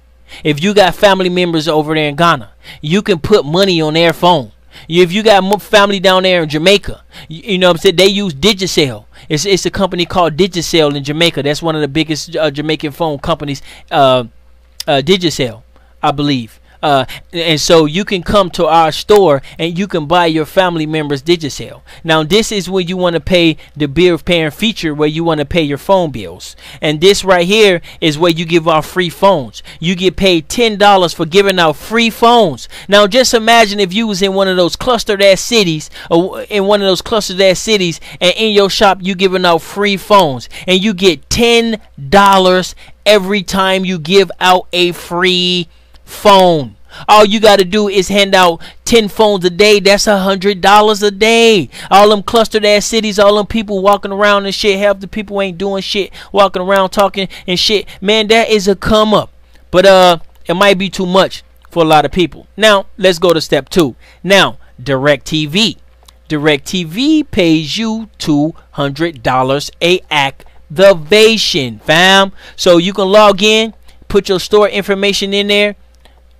if you got family members over there in Ghana, you can put money on their phone. If you got family down there in Jamaica, you know what I'm saying, they use Digicel. It's a company called Digicel in Jamaica. That's one of the biggest Jamaican phone companies, Digicel, I believe. And so you can come to our store and you can buy your family members Digicel. Now this is where you want to pay the bill paying feature, where you want to pay your phone bills. And this right here is where you give out free phones. You get paid $10 for giving out free phones. Now just imagine if you was in one of those clustered ass cities, or in one of those clustered ass cities, and in your shop you giving out free phones, and you get $10 every time you give out a free phone. All you got to do is hand out 10 phones a day. That's $100 a day. All them clustered ass cities, all them people walking around and shit, half the people ain't doing shit, walking around talking and shit. Man, that is a come up. But it might be too much for a lot of people. Now let's go to step 2. Now DirecTV. DirecTV pays you $200 a activation, fam. So you can log in, put your store information in there.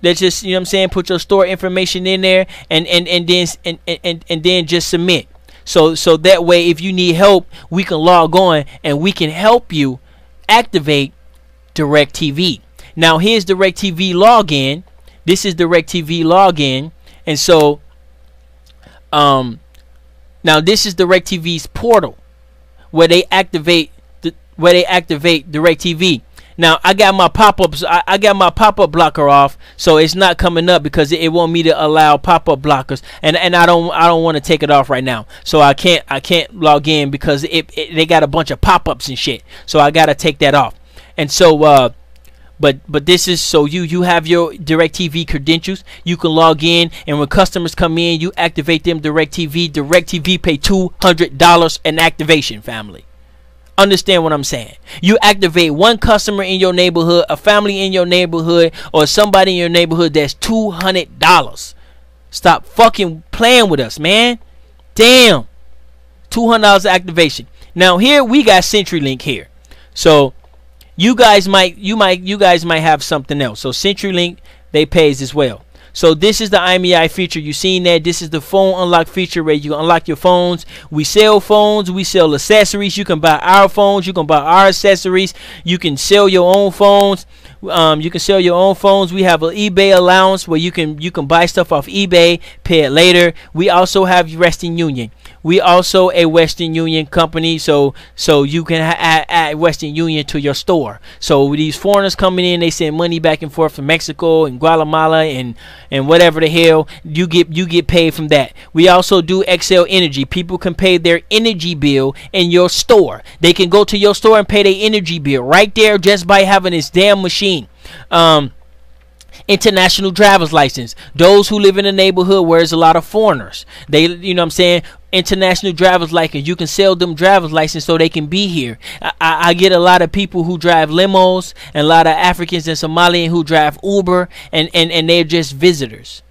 That's just, you know what I'm saying, put your store information in there, and then just submit. So that way, if you need help, we can log on and we can help you activate DirecTV. Now here's DirecTV login. This is DirecTV login, and so now this is DirecTV's portal where they activate DirecTV. Now I got my pop-ups. I got my pop-up blocker off, so it's not coming up because it want me to allow pop-up blockers, and I don't want to take it off right now. So I can't log in because they got a bunch of pop-ups and shit. So I gotta take that off. And so but this is so you have your DirecTV credentials. You can log in, and when customers come in, you activate them DirecTV. DirecTV pay $200 an activation, family. Understand what I'm saying? You activate one customer in your neighborhood, a family in your neighborhood, or somebody in your neighborhood, that's $200. Stop fucking playing with us, man. Damn. $200 activation. Now here we got CenturyLink here. So you guys might have something else. So CenturyLink, they pays as well. So this is the IMEI feature. You seen that? This is the phone unlock feature where you unlock your phones. We sell phones. We sell accessories. You can buy our phones. You can buy our accessories. You can sell your own phones. You can sell your own phones. We have an eBay allowance where you can buy stuff off eBay, pay it later. We also have Western Union. We also a Western Union company, so you can add Western Union to your store. So with these foreigners coming in, they send money back and forth from Mexico and Guatemala and whatever the hell, you get paid from that. We also do XL Energy. People can pay their energy bill in your store. They can go to your store and pay their energy bill right there just by having this damn machine. International driver's license. Those who live in a neighborhood where there's a lot of foreigners, they, you know what I'm saying, international driver's license. You can sell them driver's license so they can be here. I get a lot of people who drive limos and a lot of Africans and Somalians who drive Uber and they're just visitors.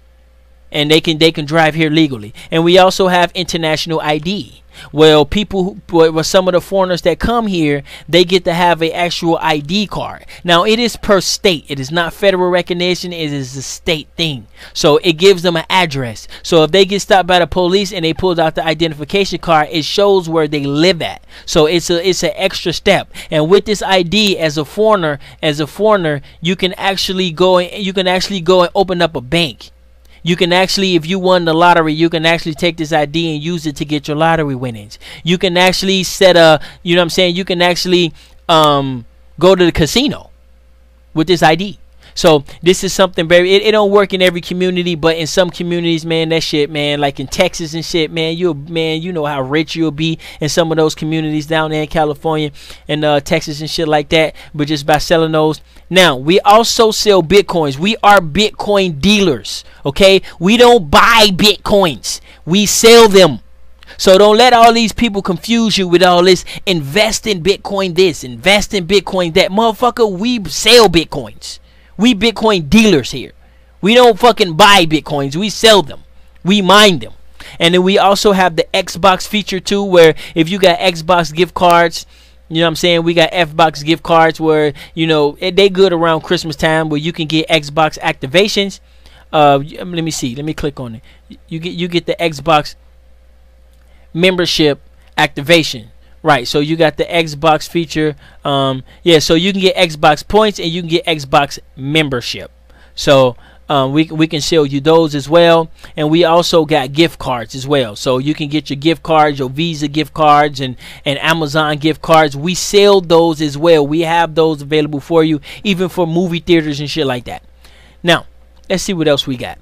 And they can drive here legally. And we also have international ID. Well, some of the foreigners that come here, they get to have an actual ID card. Now, it is per state. It is not federal recognition. It is a state thing. So it gives them an address. So if they get stopped by the police and they pulled out the identification card, it shows where they live at. So it's an extra step. And with this ID, as a foreigner, you can actually go and open up a bank. You can actually, if you won the lottery, you can actually take this ID and use it to get your lottery winnings. You can actually set a, you know what I'm saying, you can actually go to the casino with this ID. So this is something it don't work in every community, but in some communities, man, that shit, man, like in Texas and shit, man, you know how rich you'll be in some of those communities down there in California and Texas and shit like that, but just by selling those. Now, we also sell Bitcoins. We are Bitcoin dealers, okay? We don't buy Bitcoins. We sell them. So don't let all these people confuse you with all this invest in Bitcoin this, invest in Bitcoin that. Motherfucker, we sell Bitcoins. We Bitcoin dealers here. We don't fucking buy Bitcoins. We sell them. We mine them. And then we also have the Xbox feature too, where if you got Xbox gift cards, you know what I'm saying, we got Xbox gift cards where, you know, they good around Christmas time where you can get Xbox activations. Let me see. Let me click on it. You get the Xbox membership activation. Right, so you got the Xbox feature. Yeah, so you can get Xbox points and you can get Xbox membership. So we can sell you those as well. And we also got gift cards as well. So you can get your gift cards, your Visa gift cards and Amazon gift cards. We sell those as well. We have those available for you, even for movie theaters and shit like that. Now, let's see what else we got.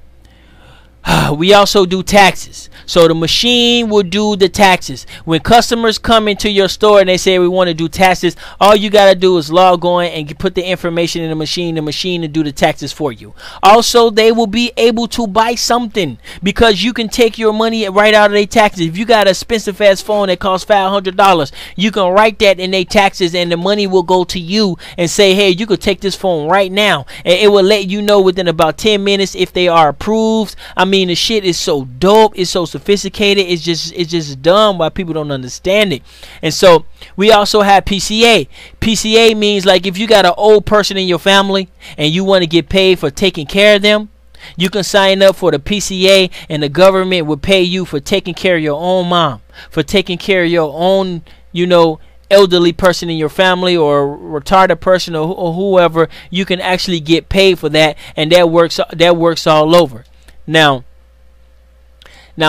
We also do taxes. So the machine will do the taxes. When customers come into your store and they say we want to do taxes, all you got to do is log on and put the information in the machine will do the taxes for you. Also, they will be able to buy something because you can take your money right out of their taxes. If you got an expensive ass phone that costs $500, you can write that in their taxes and the money will go to you and say, hey, you could take this phone right now, and it will let you know within about 10 minutes if they are approved. I mean, the shit is so dope. It's so sophisticated. It's just dumb why people don't understand it. And so we also have PCA. PCA means like if you got an old person in your family and you want to get paid for taking care of them, you can sign up for the PCA and the government will pay you for taking care of your own mom, for taking care of your own, you know, elderly person in your family or retarded person or whoever. You can actually get paid for that, and that works all over. Now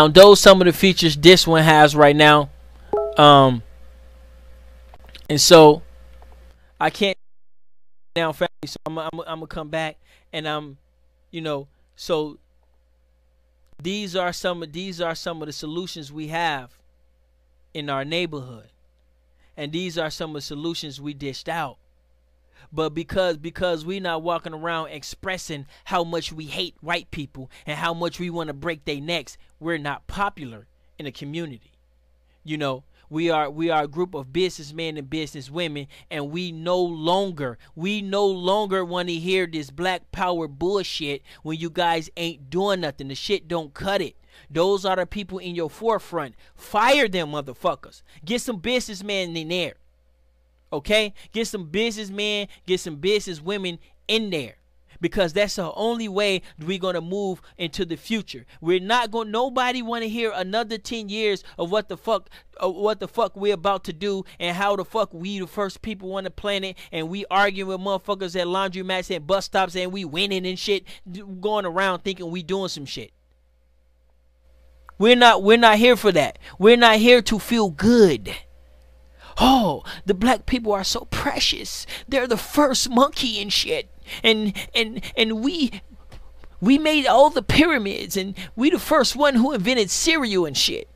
those some of the features this one has right now, and so I can't now, family. So I'm gonna come back, and you know, so these are some of the solutions we have in our neighborhood, and these are some of the solutions we dished out. But because we not walking around expressing how much we hate white people and how much we want to break their necks, we're not popular in the community. You know, we are a group of businessmen and businesswomen, and we no longer want to hear this black power bullshit when you guys ain't doing nothing. The shit don't cut it. Those are the people in your forefront. Fire them motherfuckers. Get some businessmen in there. Okay? Get some businessmen, get some businesswomen in there. Because that's the only way we're going to move into the future. We're not going, nobody want to hear another 10 years of what the fuck we're about to do and how the fuck we the first people on the planet, and we arguing with motherfuckers at laundromats and bus stops, and we winning and shit, going around thinking we doing some shit. We're not here for that. We're not here to feel good. Oh, the black people are so precious. They're the first monkey and shit. And we made all the pyramids, and we the first one who invented cereal and shit.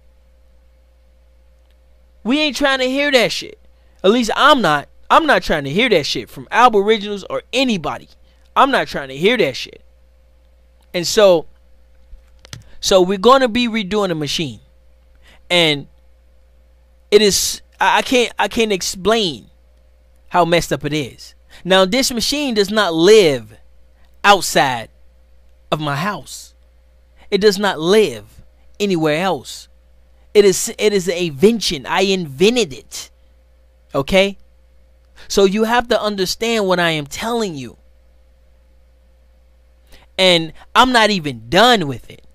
We ain't trying to hear that shit. At least I'm not. I'm not trying to hear that shit from Aboriginals or anybody. I'm not trying to hear that shit. And so we're going to be redoing the machine. And it is, I can't explain how messed up it is. Now, this machine does not live outside of my house. It does not live anywhere else. It is an invention. I invented it. Okay? So you have to understand what I am telling you. And I'm not even done with it.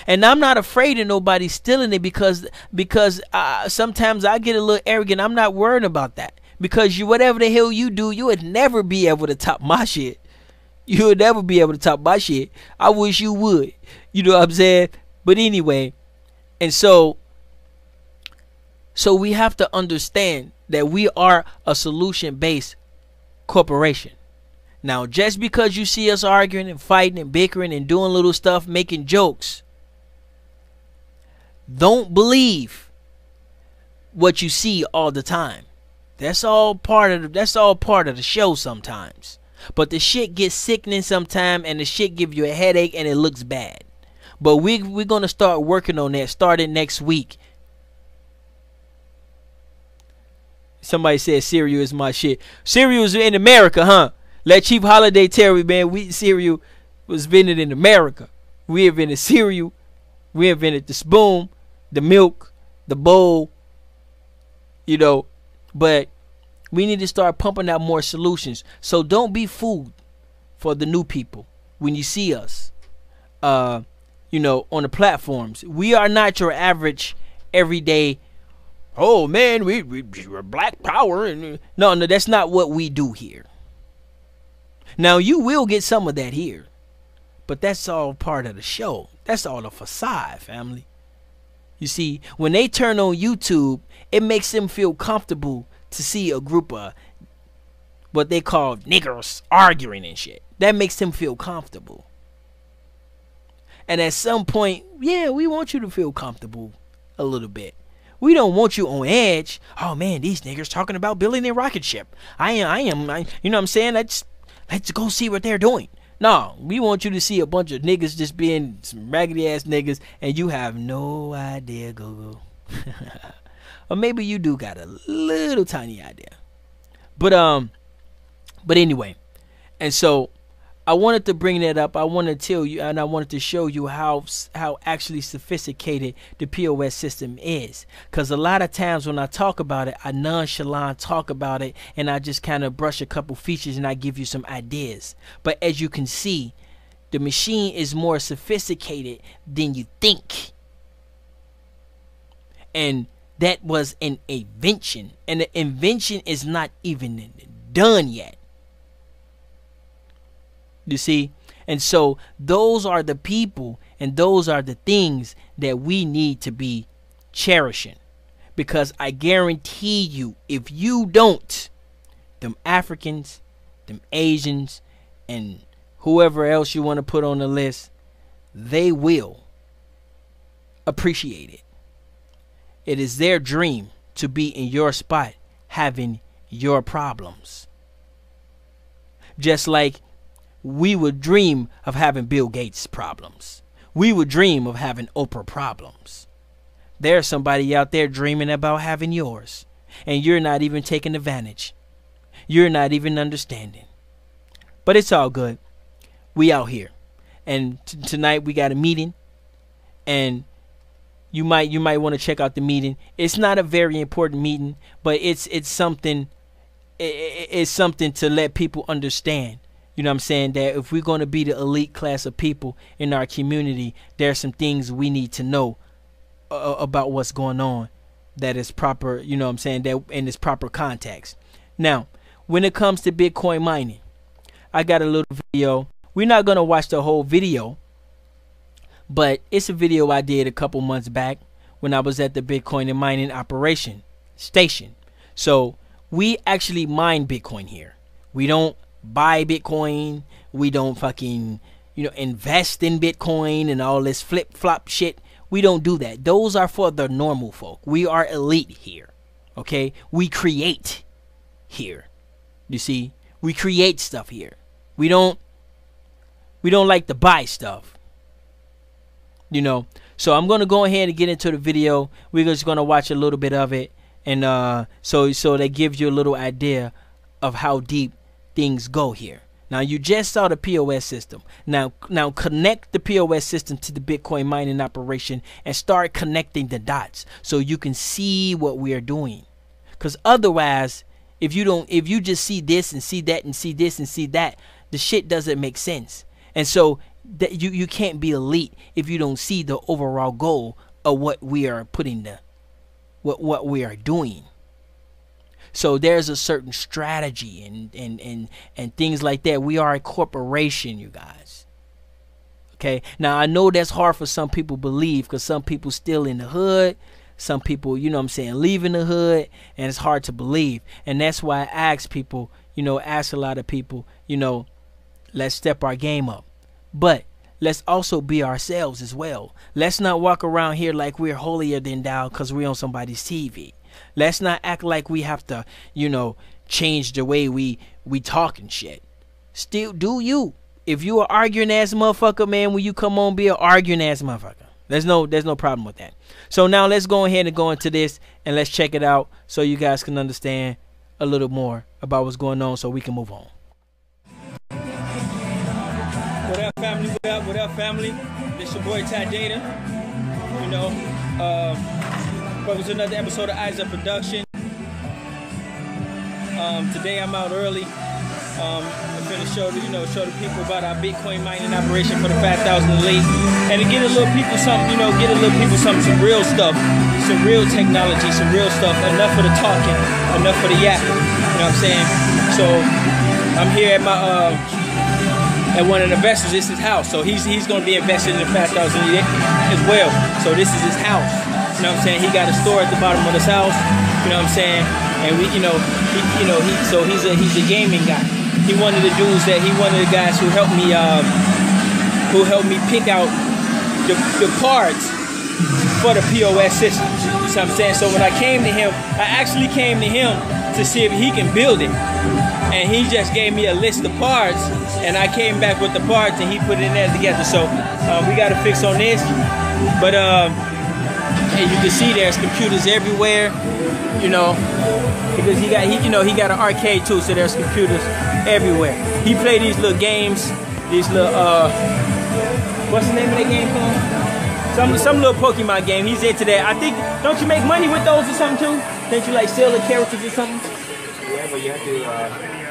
And I'm not afraid of nobody stealing it because sometimes I get a little arrogant. I'm not worried about that. Because whatever the hell you do, you would never be able to top my shit. You would never be able to top my shit. I wish you would. You know what I'm saying? But anyway, and so we have to understand that we are a solution-based corporation. Now, just because you see us arguing and fighting and bickering and doing little stuff, making jokes, don't believe what you see all the time. That's all part of the show sometimes. But the shit gets sickening sometimes, and the shit give you a headache, and it looks bad. But we're gonna start working on that starting next week. Somebody said cereal is my shit. Cereal's in America, huh? Let Chief Holiday tell me, man, cereal was invented in America. We invented cereal. We invented the spoon, the milk, the bowl, you know. But we need to start pumping out more solutions. So don't be fooled for the new people when you see us, you know, on the platforms. We are not your average everyday, oh man, we're black power. And no, that's not what we do here. Now, you will get some of that here, but that's all part of the show. That's all a facade, family. You see, when they turn on YouTube, it makes them feel comfortable to see a group of what they call niggers arguing and shit. That makes them feel comfortable. And at some point, yeah, we want you to feel comfortable a little bit. We don't want you on edge. Oh man, these niggers talking about building a rocket ship. I am, you know what I'm saying? Let's go see what they're doing. No, we want you to see a bunch of niggas just being some raggedy ass niggas, and you have no idea, Google. Or maybe you do got a little tiny idea. But anyway, and so I wanted to bring that up. I wanted to tell you, and I wanted to show you how actually sophisticated the POS system is. Because a lot of times when I talk about it, I nonchalant talk about it, and I just kind of brush a couple features and I give you some ideas. But as you can see, the machine is more sophisticated than you think. And that was an invention. And the invention is not even done yet. You see? And so those are the people and those are the things that we need to be cherishing. Because I guarantee you, if you don't, them Africans, them Asians, and whoever else you want to put on the list, they will appreciate it. It is their dream to be in your spot having your problems. Just like we would dream of having Bill Gates problems. We would dream of having Oprah problems. There's somebody out there dreaming about having yours, and you're not even taking advantage. You're not even understanding. But it's all good. We out here, and tonight we got a meeting, and you might want to check out the meeting. It's not a very important meeting, but it's something. It's something to let people understand. You know what I'm saying? That if we're going to be the elite class of people in our community, there are some things we need to know about what's going on that is proper, you know what I'm saying, that in its proper context. Now, when it comes to Bitcoin mining, I got a little video. We're not going to watch the whole video, but it's a video I did a couple months back when I was at the Bitcoin and mining operation station. So we actually mine Bitcoin here. We don't buy Bitcoin. We don't fucking, invest in Bitcoin and all this flip flop shit. We don't do that. Those are for the normal folk. We are elite here. Okay? We create here. You see? We create stuff here. We don't like to buy stuff. So I'm going to go ahead and get into the video. We're just going to watch a little bit of it, and so that gives you a little idea of how deep things go here. Now, you just saw the POS system. Now connect the POS system to the Bitcoin mining operation and start connecting the dots so you can see what we are doing. Because otherwise, if you just see this and see that and see this and see that, the shit doesn't make sense. And so that you can't be elite if you don't see the overall goal of what we are putting what we are doing. So there's a certain strategy and things like that. We are a corporation, you guys. Okay. Now I know that's hard for some people to believe, because some people still in the hood. Some people, leaving the hood, and it's hard to believe. And that's why I ask people, ask a lot of people, let's step our game up. But let's also be ourselves as well. Let's not walk around here like we're holier than thou because we're on somebody's TV. Let's not act like we have to, change the way we talk and shit. Still do you. If you are arguing ass motherfucker, man, when you come on, be an arguing ass motherfucker. There's no problem with that. So now let's go ahead and go into this and let's check it out so you guys can understand a little more about what's going on so we can move on. What up, family? What up, family? This your boy Ty Data. Welcome to another episode of Eyes Up Production. Today I'm out early. I'm gonna show the people about our Bitcoin mining operation for the 5,000 elite, and to get a little people something, some real stuff, some real technology, some real stuff. Enough of the talking, enough of the yapping. You know what I'm saying? So I'm here at my at one of the investors. This is his house, so he's going to be invested in the 5,000 as well. So this is his house. You know what I'm saying? He got a store at the bottom of his house. You know what I'm saying? And he's a gaming guy. He one of the dudes one of the guys who helped me pick out the parts for the POS system. You know what I'm saying? So when I actually came to him to see if he can build it. And he just gave me a list of parts, and I came back with the parts, and he put it in there together. So we got to fix on this. But and you can see there's computers everywhere, because he got an arcade too, so there's computers everywhere. He play these little games, these little what's the name of that game called? Some little Pokemon game. He's into that. I think, don't you make money with those or something too? Don't you like sell the characters or something? Yeah, but you have to.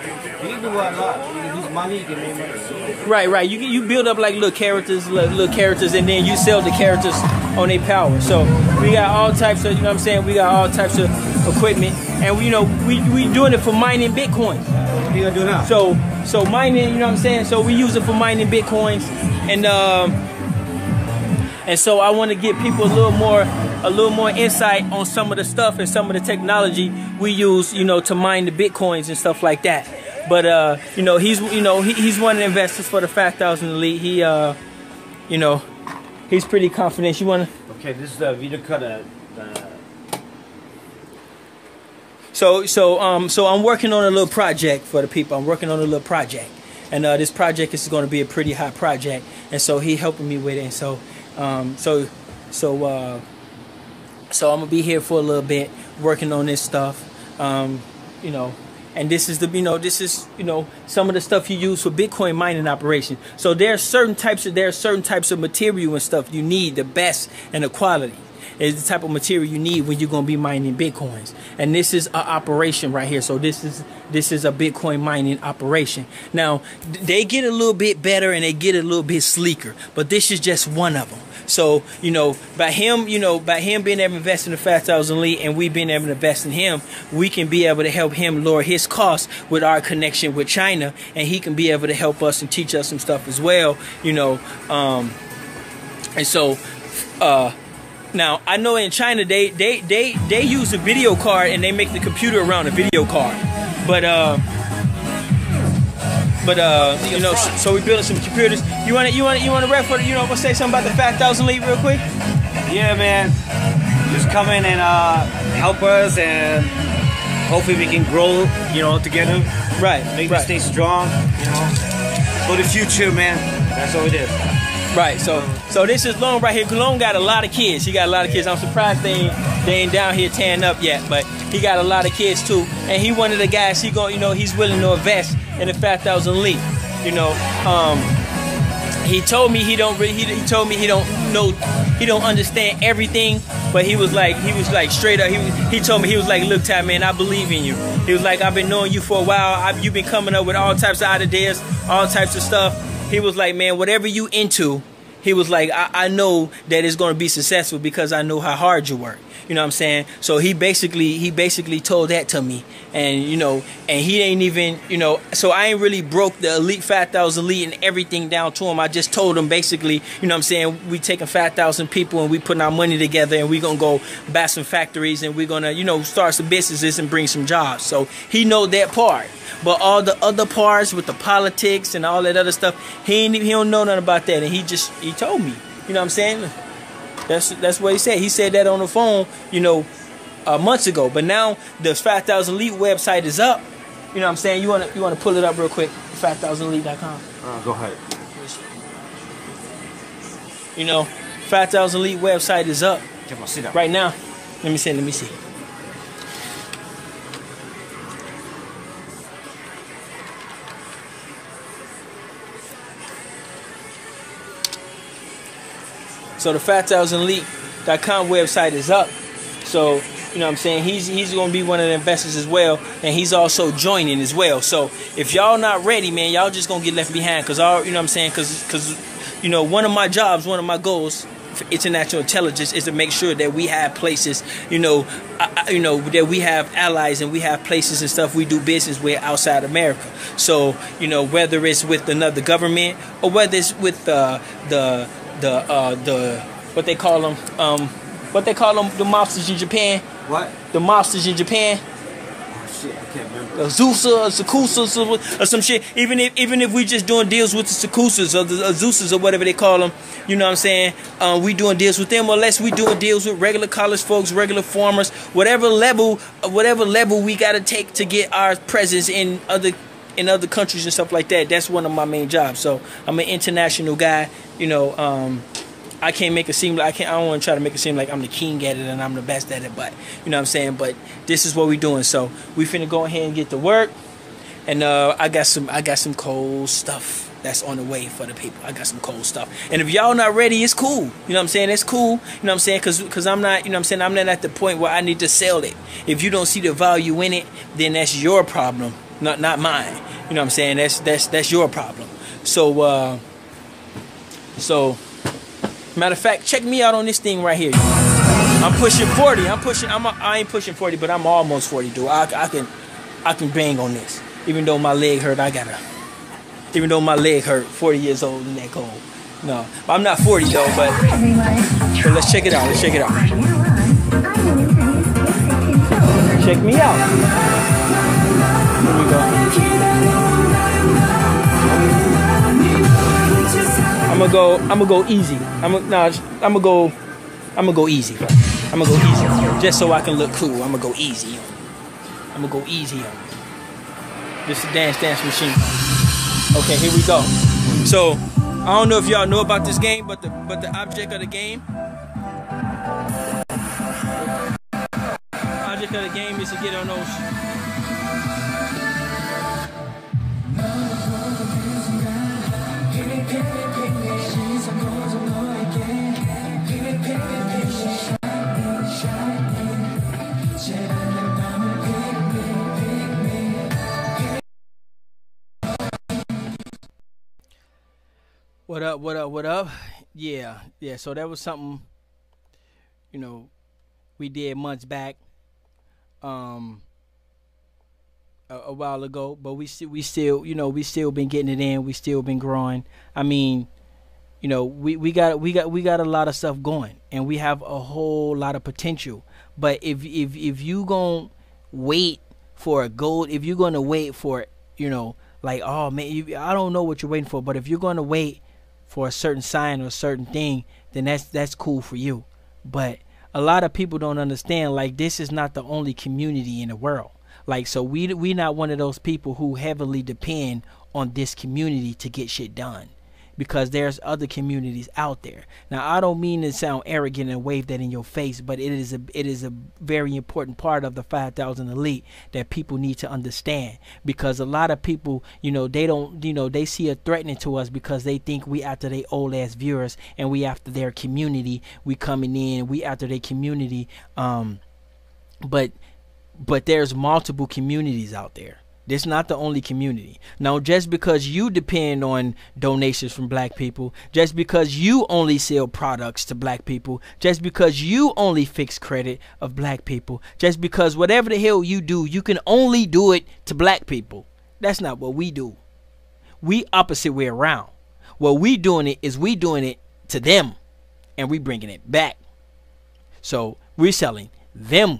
You can do a lot. You can use money, you can make money. Right. You build up like little characters, and then you sell the characters on their power. So we got all types of, we got all types of equipment, and we doing it for mining Bitcoins. What are you gonna do now? So mining, so we use it for mining Bitcoins, and so I want to give people a little more insight on some of the stuff and some of the technology we use, to mine the Bitcoins and stuff like that. But he's one of the investors for the 5,000 elite. He's pretty confident. You wanna? Okay, this is the video cut. So I'm working on a little project for the people. I'm working on a little project, and this project is going to be a pretty hot project. And so he helping me with it. And So I'm gonna be here for a little bit working on this stuff. You know, and this is some of the stuff you use for Bitcoin mining operation. So there are certain types of material and stuff you need, the best and the quality is the type of material you need when you're gonna be mining Bitcoins. And this is an operation right here. So this is a Bitcoin mining operation. Now they get a little bit better and they get a little bit sleeker, but this is just one of them. So, by him being able to invest in the 5,000 elite and we being able to invest in him, we can be able to help him lower his costs with our connection with China, and he can be able to help us and teach us some stuff as well, and so, now I know in China they use a video card and they make the computer around a video card, but so we're building some computers. You want to rep for want to say something about the 5,000 elite real quick? Yeah, man. Just come in and help us, and hopefully we can grow, together. Right. Make us stay strong, for the future, man. That's all it is. Right. So this is Lone right here. Lone got a lot of kids. He got a lot of kids. I'm surprised they ain't down here tearing up yet, but he got a lot of kids too. And he one of the guys. He's willing to invest in the 5,000 elite. He told me he don't understand everything, but he was like straight up. He told me, he was like, look, Ty, man, I believe in you. He was like, I've been knowing you for a while. You've been coming up with all types of ideas, all types of stuff. He was like, man, whatever you into, he was like, I know that it's going to be successful because I know how hard you work. You know what I'm saying? So he basically told that to me, and and he ain't even, so I ain't really broke the elite 5,000 elite and everything down to him. I just told him basically, what I'm saying, we taking 5,000 people and we putting our money together and we gonna go buy some factories and we're gonna, start some businesses and bring some jobs. So he know that part. But all the other parts with the politics and all that other stuff, he don't know nothing about that. And he told me, you know what I'm saying? That's what he said. He said that on the phone, months ago. But now the 5,000 elite website is up. You know what I'm saying? You wanna pull it up real quick? 5000elite.com. Go ahead. 5000 elite website is up right now. Let me see. So the 5000elite.com website is up. So, what I'm saying, he's going to be one of the investors as well, and he's also joining as well. So if y'all not ready, man, y'all just going to get left behind, cuz what I'm saying, cuz one of my jobs, one of my goals for international intelligence is to make sure that we have places, that we have allies and we have places and stuff we do business with outside America. So, whether it's with another government or whether it's with the what they call them, the mobsters in Japan. What? The mobsters in Japan. Oh shit, I can't remember. The Azusa, Sakusa, or some shit. Even if we just doing deals with the Sakusas or the Azusas or whatever they call them, you know what I'm saying? We doing deals with them, unless we doing deals with regular college folks, regular farmers, whatever level we gotta take to get our presence in other countries and stuff like that. That's one of my main jobs. So I'm an international guy. I can't make it seem like I don't want to try to make it seem like I'm the king at it and I'm the best at it, but you know what I'm saying. But this is what we doing. So we finna go ahead and get to work. And I got some cold stuff that's on the way for the people. I got some cold stuff. And if y'all not ready, it's cool. You know what I'm saying? It's cool. You know what I'm saying? Cause I'm not, you know what I'm saying, I'm not at the point where I need to sell it. If you don't see the value in it, then that's your problem, not mine. You know what I'm saying? That's your problem. So matter of fact, check me out on this thing right here. I'm pushing 40. I ain't pushing 40, but I'm almost 40, dude. I can bang on this. Even though my leg hurt, even though my leg hurt, 40 years old and that cold. No, I'm not 40 though, but let's check it out. Let's check it out. Check me out. Here we go. I'm gonna go easy. I'm gonna go easy. I'm gonna go easy, just so I can look cool. I'm gonna go easy. I'm gonna go easy on it. This is a dance machine. Okay, here we go. So I don't know if y'all know about this game, but the object of the game. object of the game is to get on those. What up, what up, what up? Yeah, yeah, so that was something, you know, we did months back, a while ago, but we still, you know, we still been getting it in, we still been growing. I mean, you know, we got a lot of stuff going, and we have a whole lot of potential. But if you gonna wait for a goal, if you're gonna wait for, you know, like, oh man, I don't know what you're waiting for, but if you're gonna wait for a certain sign or a certain thing, then that's cool for you. But a lot of people don't understand, like, this is not the only community in the world. Like, so we not one of those people who heavily depend on this community to get shit done, because there's other communities out there. Now, I don't mean to sound arrogant and wave that in your face, but it is a very important part of the 5,000 elite that people need to understand, because a lot of people, you know, they don't, you know, they see a threatening to us because they think we after they old ass viewers, and we after their community, we coming in, we after their community, but there's multiple communities out there. This is not the only community. Now, just because you depend on donations from black people, just because you only sell products to black people, just because you only fix credit of black people, just because whatever the hell you do, you can only do it to black people. That's not what we do. We opposite way around. What we doing it is we doing it to them, and we bringing it back. So we're selling them,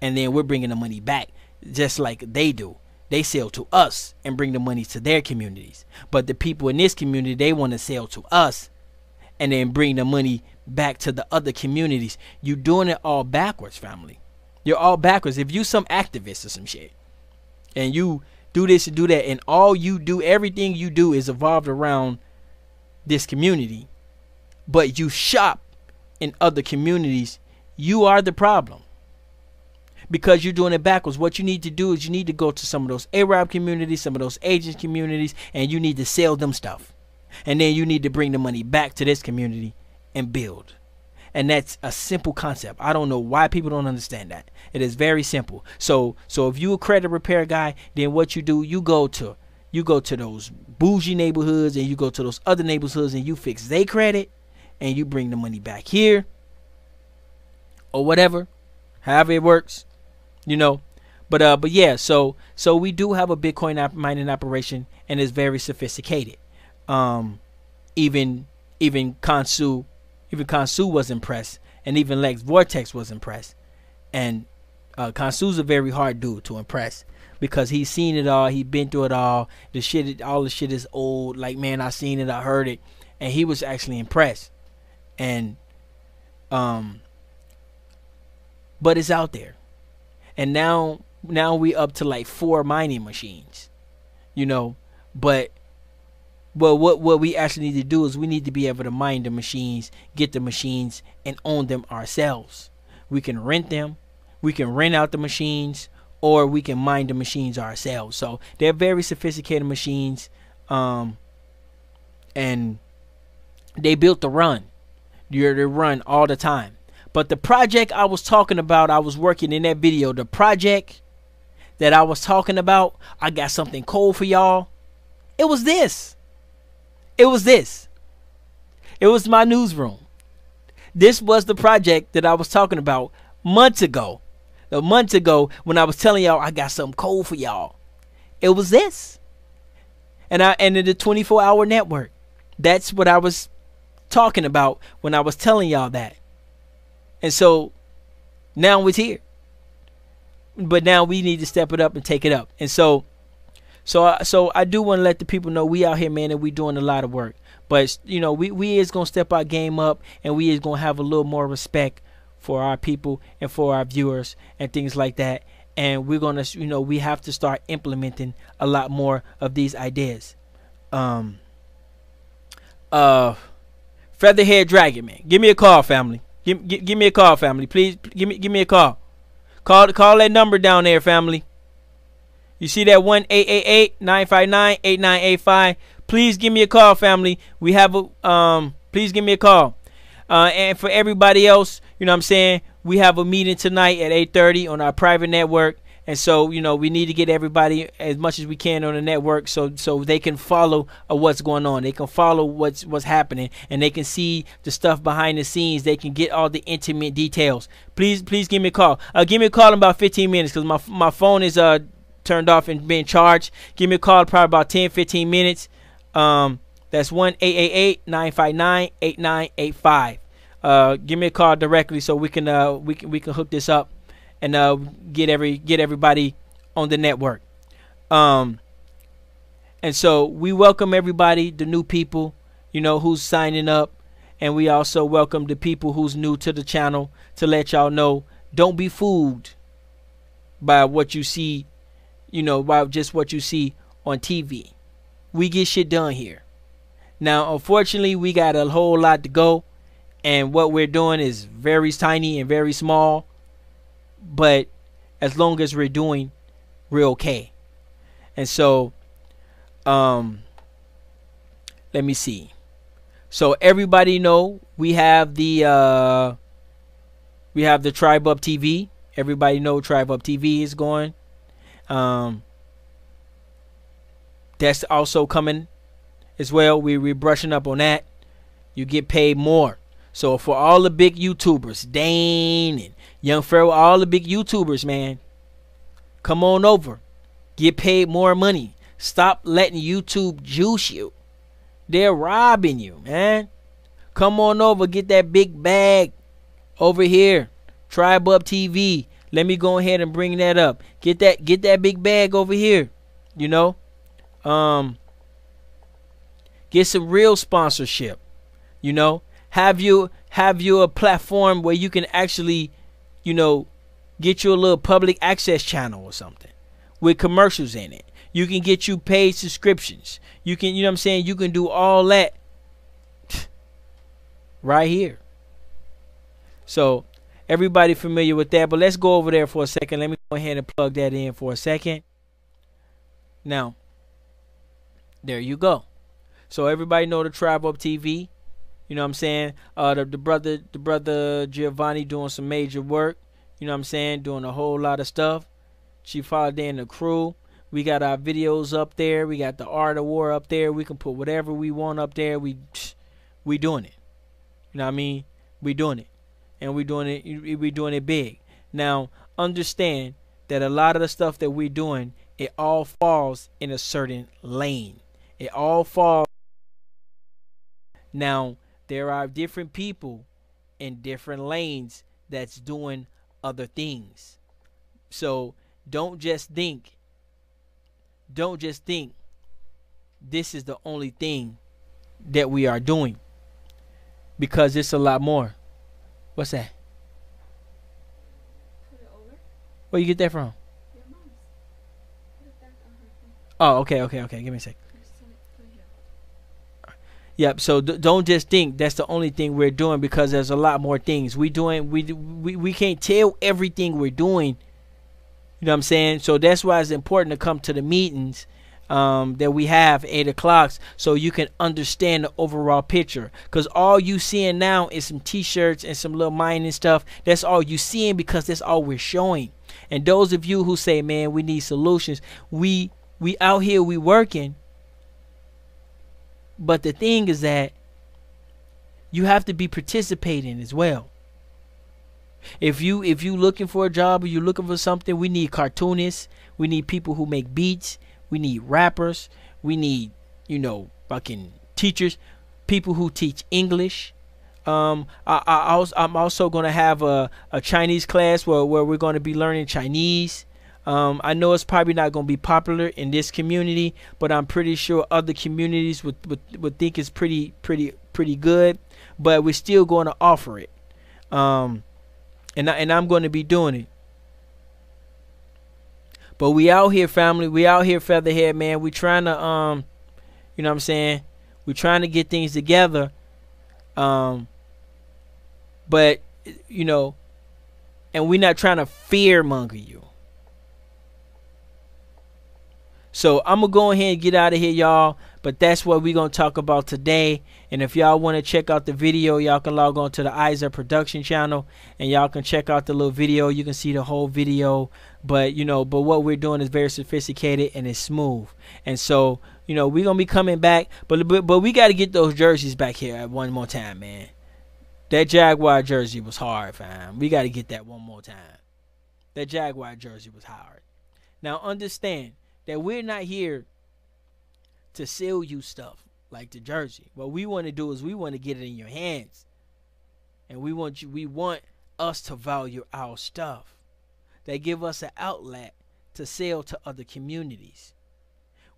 and then we're bringing the money back, just like they do. They sell to us and bring the money to their communities. But the people in this community, they want to sell to us and then bring the money back to the other communities. You're doing it all backwards, family. You're all backwards. If you some activist or some shit, and you do this and do that, and all you do, everything you do is evolved around this community, but you shop in other communities, you are the problem. Because you're doing it backwards. What you need to do is you need to go to some of those Arab communities, some of those Asian communities, and you need to sell them stuff. And then you need to bring the money back to this community and build. And that's a simple concept. I don't know why people don't understand that. It is very simple. So if you a credit repair guy, then what you do, you go to those bougie neighborhoods, and you go to those other neighborhoods, and you fix their credit, and you bring the money back here, or whatever, however it works. You know, but yeah, so we do have a Bitcoin mining operation, and it's very sophisticated. Even Kansu was impressed, and even Lex Vortex was impressed. And Kansu's a very hard dude to impress, because he's seen it all, he's been through it all. All the shit is old. Like, man, I seen it, I heard it, and he was actually impressed. And but it's out there. And now we up to like 4 mining machines, you know. But what we actually need to do is we need to be able to mine the machines, get the machines, and own them ourselves. We can rent them, we can rent out the machines, or we can mine the machines ourselves. So they're very sophisticated machines, and they built to run. They run all the time. But the project I was talking about, I was working in that video. The project that I was talking about, I got something cold for y'all. It was this. It was this. It was my newsroom. This was the project that I was talking about months ago. Months ago, when I was telling y'all I got something cold for y'all. It was this. And in the 24-hour network. That's what I was talking about when I was telling y'all that. And so now it's here. But now we need to step it up and take it up. And so I do want to let the people know we out here, man, and we doing a lot of work. But, you know, we is going to step our game up, and we is going to have a little more respect for our people and for our viewers and things like that. And we're going to, you know, we have to start implementing a lot more of these ideas. Featherhead Dragon, man. Give me a call, family. Give me a call, family. Please give me a call. Call that number down there, family. You see that 1-888-959-8985. Please give me a call, family. We have a please give me a call. And for everybody else, you know what I'm saying, we have a meeting tonight at 8:30 on our private network. And so, you know, we need to get everybody as much as we can on the network so they can follow what's going on. They can follow what's happening, and they can see the stuff behind the scenes. They can get all the intimate details. Please give me a call. Give me a call in about 15 minutes because my phone is turned off and being charged. Give me a call probably about 10-15 minutes. That's 1-888-959-8985. Give me a call directly so we can hook this up and get everybody on the network. And so we welcome everybody, the new people, you know, who's signing up, and we also welcome the people who's new to the channel to let y'all know, don't be fooled by what you see, you know, by just what you see on TV. We get shit done here. Now, unfortunately, we got a whole lot to go, and what we're doing is very tiny and very small. But as long as we're doing, we're okay. And so, let me see. So everybody know we have the Tribe Up TV. Everybody know Tribe Up TV is going. That's also coming as well. We're brushing up on that. You get paid more. So for all the big YouTubers, Dane and Young Pharaoh, all the big YouTubers, man, come on over. Get paid more money. Stop letting YouTube juice you. They're robbing you, man. Come on over. Get that big bag over here. Tribe Up TV. Let me go ahead and bring that up. Get that big bag over here. You know? Get some real sponsorship. You know? Have you a platform where you can actually, you know, get you a little public access channel or something with commercials in it. You can get you paid subscriptions. You can, you know what I'm saying? You can do all that right here. So everybody familiar with that, but let's go over there for a second. Let me go ahead and plug that in for a second. Now, there you go. So everybody know the Tribe Up TV. You know what I'm saying? The brother Giovanni doing some major work. You know what I'm saying? Doing a whole lot of stuff. Chief Holiday and the crew. We got our videos up there. We got the Art of War up there. We can put whatever we want up there. We doing it. You know what I mean? We doing it. And we doing it big. Now, understand that a lot of the stuff that we're doing, it all falls in a certain lane. It all falls. Now, there are different people in different lanes that's doing other things. So don't just think this is the only thing that we are doing, because it's a lot more. What's that? Put it over. Where you get that from? Your mom's. Put it back on her phone. Oh, okay. Give me a sec. Just put it here. Yep. So don't just think that's the only thing we're doing, because there's a lot more things we doing. We can't tell everything we're doing. You know what I'm saying? So that's why it's important to come to the meetings that we have 8 o'clock, so you can understand the overall picture. Because all you seeing now is some t-shirts and some little mining stuff. That's all you seeing, because that's all we're showing. And those of you who say, man, we need solutions, we out here, we working. But the thing is that you have to be participating as well. If you looking for a job, or you're looking for something, we need cartoonists, we need people who make beats, we need rappers, we need, you know, fucking teachers, people who teach English. I'm also going to have a Chinese class where we're going to be learning Chinese. I know it's probably not going to be popular in this community, but I'm pretty sure other communities would think it's pretty good. But we're still going to offer it, and I'm going to be doing it. But we out here, family. We out here, Featherhead, man. We trying to you know what I'm saying? We trying to get things together. But you know, And we're not trying to fear monger you. So I'm going to go ahead and get out of here, y'all. But that's what we're going to talk about today. And if y'all want to check out the video, y'all can log on to the Isa production channel. And y'all can check out the little video. You can see the whole video. But, you know, but what we're doing is very sophisticated and it's smooth. And so, you know, we're going to be coming back. But we got to get those jerseys back here at one more time, man. That Jaguar jersey was hard, fam. We got to get that one more time. That Jaguar jersey was hard. Now, understand that we're not here to sell you stuff like the jersey. What we want to do is we want to get it in your hands. And we want us to value our stuff. They give us an outlet to sell to other communities.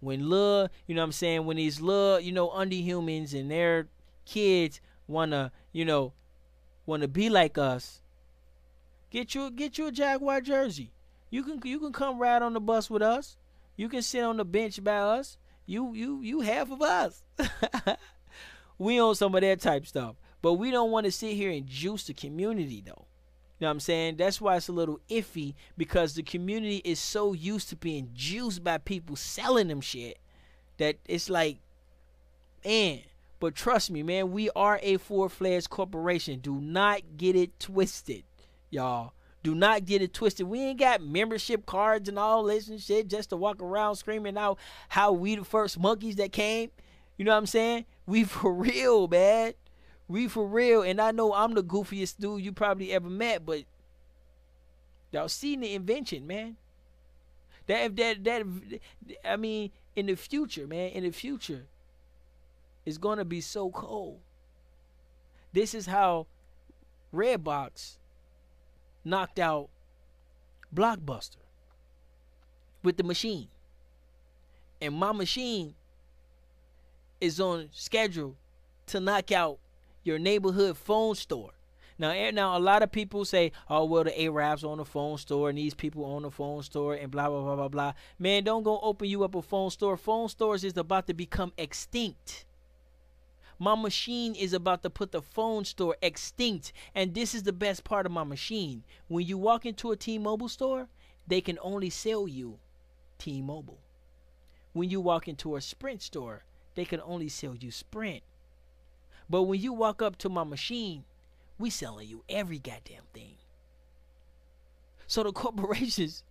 When little, you know what I'm saying, when these little, you know, underhumans and their kids wanna, you know, wanna be like us, get you a Jaguar jersey. You can come ride on the bus with us. You can sit on the bench by us. You half of us. We own some of that type stuff. But we don't want to sit here and juice the community, though. You know what I'm saying? That's why it's a little iffy, because the community is so used to being juiced by people selling them shit that it's like, man. But trust me, man, we are a full-fledged corporation. Do not get it twisted, y'all. Do not get it twisted. We ain't got membership cards and all this and shit just to walk around screaming out how we the first monkeys that came. You know what I'm saying? We for real, man. We for real. And I know I'm the goofiest dude you probably ever met, but y'all seen the invention, man. I mean, in the future, man, in the future, it's going to be so cold. This is how Redbox knocked out Blockbuster with the machine. And my machine is on schedule to knock out your neighborhood phone store. Now a lot of people say, oh, well, the Arabs own a phone store and these people own a phone store and blah, blah, blah, blah, blah. Man, don't go open you up a phone store. Phone stores is about to become extinct. My machine is about to put the phone store extinct. And this is the best part of my machine. When you walk into a T-Mobile store, they can only sell you T-Mobile. When you walk into a Sprint store, they can only sell you Sprint. But when you walk up to my machine, we selling you every goddamn thing. So the corporations,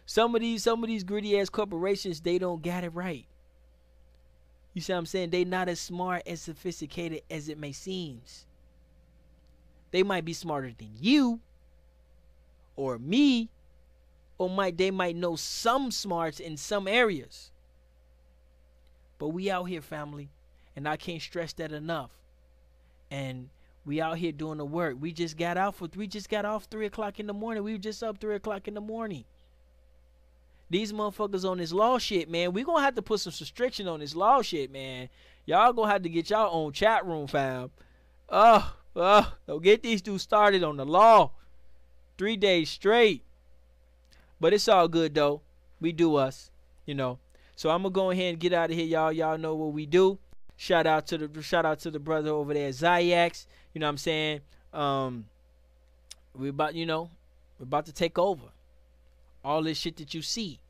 some of these gritty ass corporations, they don't got it right. You see what I'm saying? They not as smart and sophisticated as it may seem. They might be smarter than you or me, or they might know some smarts in some areas. But we out here, family, and I can't stress that enough. And we out here doing the work. We just got off 3 o'clock in the morning. We were just up 3 o'clock in the morning. These motherfuckers on this law shit, man. We gonna have to put some restriction on this law shit, man. Y'all gonna have to get y'all own chat room, fam. Don't get these dudes started on the law. 3 days straight. But it's all good though. We do us, you know. So I'm gonna go ahead and get out of here, y'all. Y'all know what we do. Shout out to the brother over there, Zayax. You know what I'm saying? We're about to take over. All this shit that you see.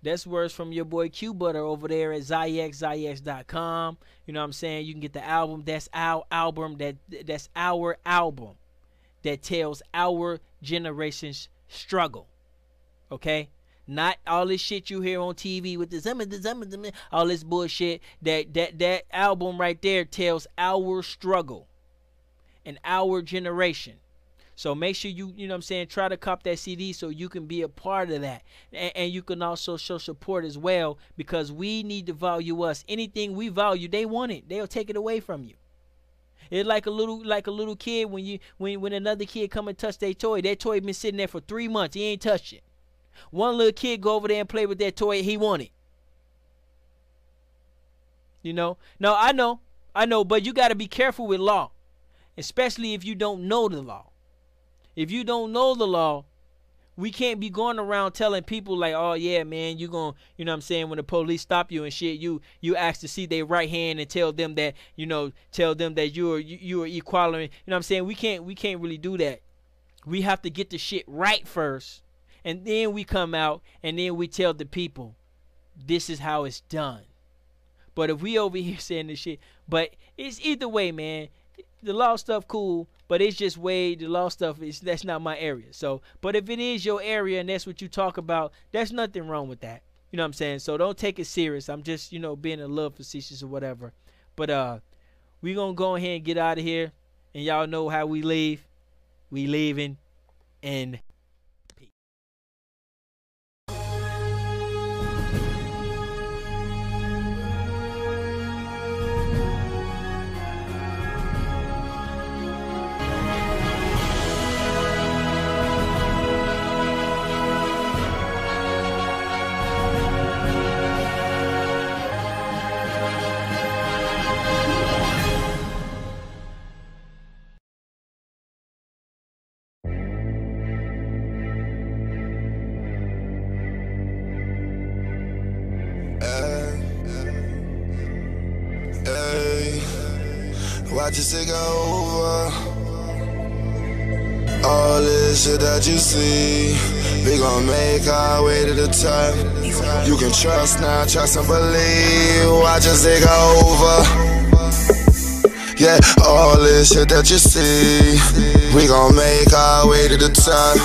That's words from your boy Q Butter over there at Zayax.com. You know what I'm saying? You can get the album. That's our album. That's our album that tells our generation's struggle. Okay? Not all this shit you hear on TV with all this bullshit. That album right there tells our struggle and our generation. So make sure you know what I'm saying, try to cop that CD so you can be a part of that. And you can also show support as well, because we need to value us. Anything we value, they want it. They'll take it away from you. It's like a little kid when another kid come and touch their toy. That toy been sitting there for 3 months. He ain't touched it. One little kid go over there and play with that toy, he want it. You know? No, I know, but you got to be careful with law, especially if you don't know the law. If you don't know the law, We can't be going around telling people like, oh yeah, man, you gonna, you know what I'm saying, when the police stop you and shit, you ask to see their right hand and tell them that, you know, you are equality. You know what I'm saying? We can't really do that. We have to get the shit right first, and then we come out and then we tell the people, this is how it's done. But if we over here saying this shit, but it's either way, man. The law stuff cool, but it's just the law stuff that's not my area. So, but if it is your area and that's what you talk about, there's nothing wrong with that. You know what I'm saying? So don't take it serious. I'm just, you know, being a little facetious or whatever. But we gonna go ahead and get out of here, and y'all know how we leave. We leaving, and Watch it take over. All this shit that you see, we gon' make our way to the top. You can trust now, trust and believe. Watch us take over. Yeah, all this shit that you see, we gon' make our way to the top.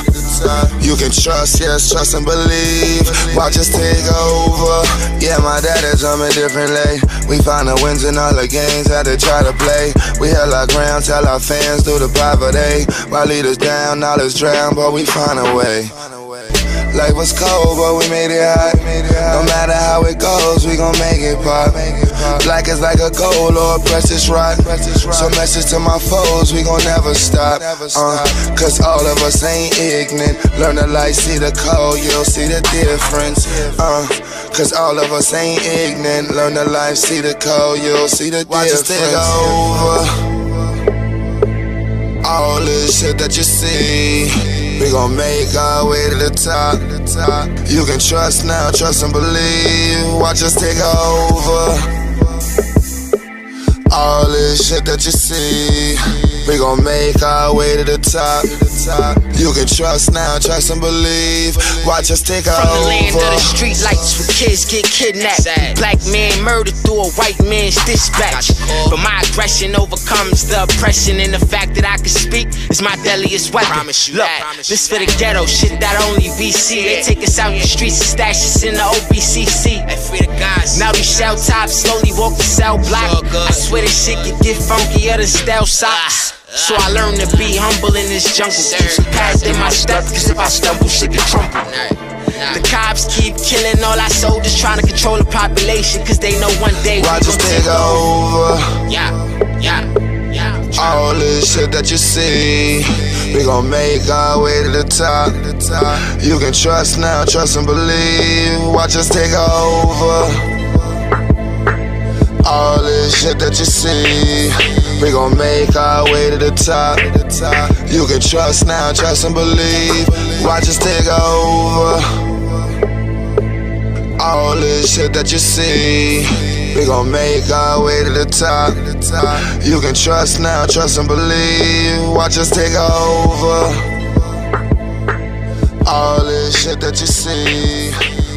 You can trust, yes, trust and believe. Watch us take over. Yeah, my dad is on a different lane. We find the wins in all the games that they try to play. We held our ground, tell our fans through the private A. While leaders down, knowledge drown, but we find a way. Life was cold, but we made it hot. No matter how it goes, we gon' make it pop. Black is like a gold or a precious rock. So message to my foes, we gon' never stop. Cause all of us ain't ignorant. Learn the light, see the code, you'll see the difference. Cause all of us ain't ignorant. Learn the life, see the code, you'll see the difference. Watch us take over. All this shit that you see, we gon' make our way to the top. You can trust now, trust and believe. Watch us take over. All this shit that you see, we gon' make our way to the top. You can trust now, trust and believe. Watch us take over. From the land of the street lights where kids get kidnapped, black man murdered through a white man's dispatch. But my aggression overcomes the oppression, and the fact that I can speak is my deadliest weapon. Look, this for the ghetto, shit that only VC. They take us out the streets and stash us in the OBCC. Now these shell tops slowly walk the cell block. I swear this shit can get funkier than stale socks. So I learned to be humble in this jungle. Keep some pads in my step, cause if I stumble, shit can crumble. The cops keep killing all our soldiers, trying to control the population, cause they know one day watch us take over. All this shit that you see, we gon' make our way to the top. You can trust now, trust and believe. Watch us take over. All this shit that you see, we gon' make our way to the top. You can trust now, trust and believe. Watch us take over. All this shit that you see, we gon' make our way to the top. You can trust now, trust and believe. Watch us take over. All this shit that you see,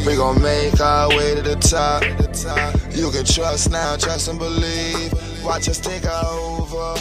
we gon' make our way to the top. You can trust now, trust and believe. Watch us take over.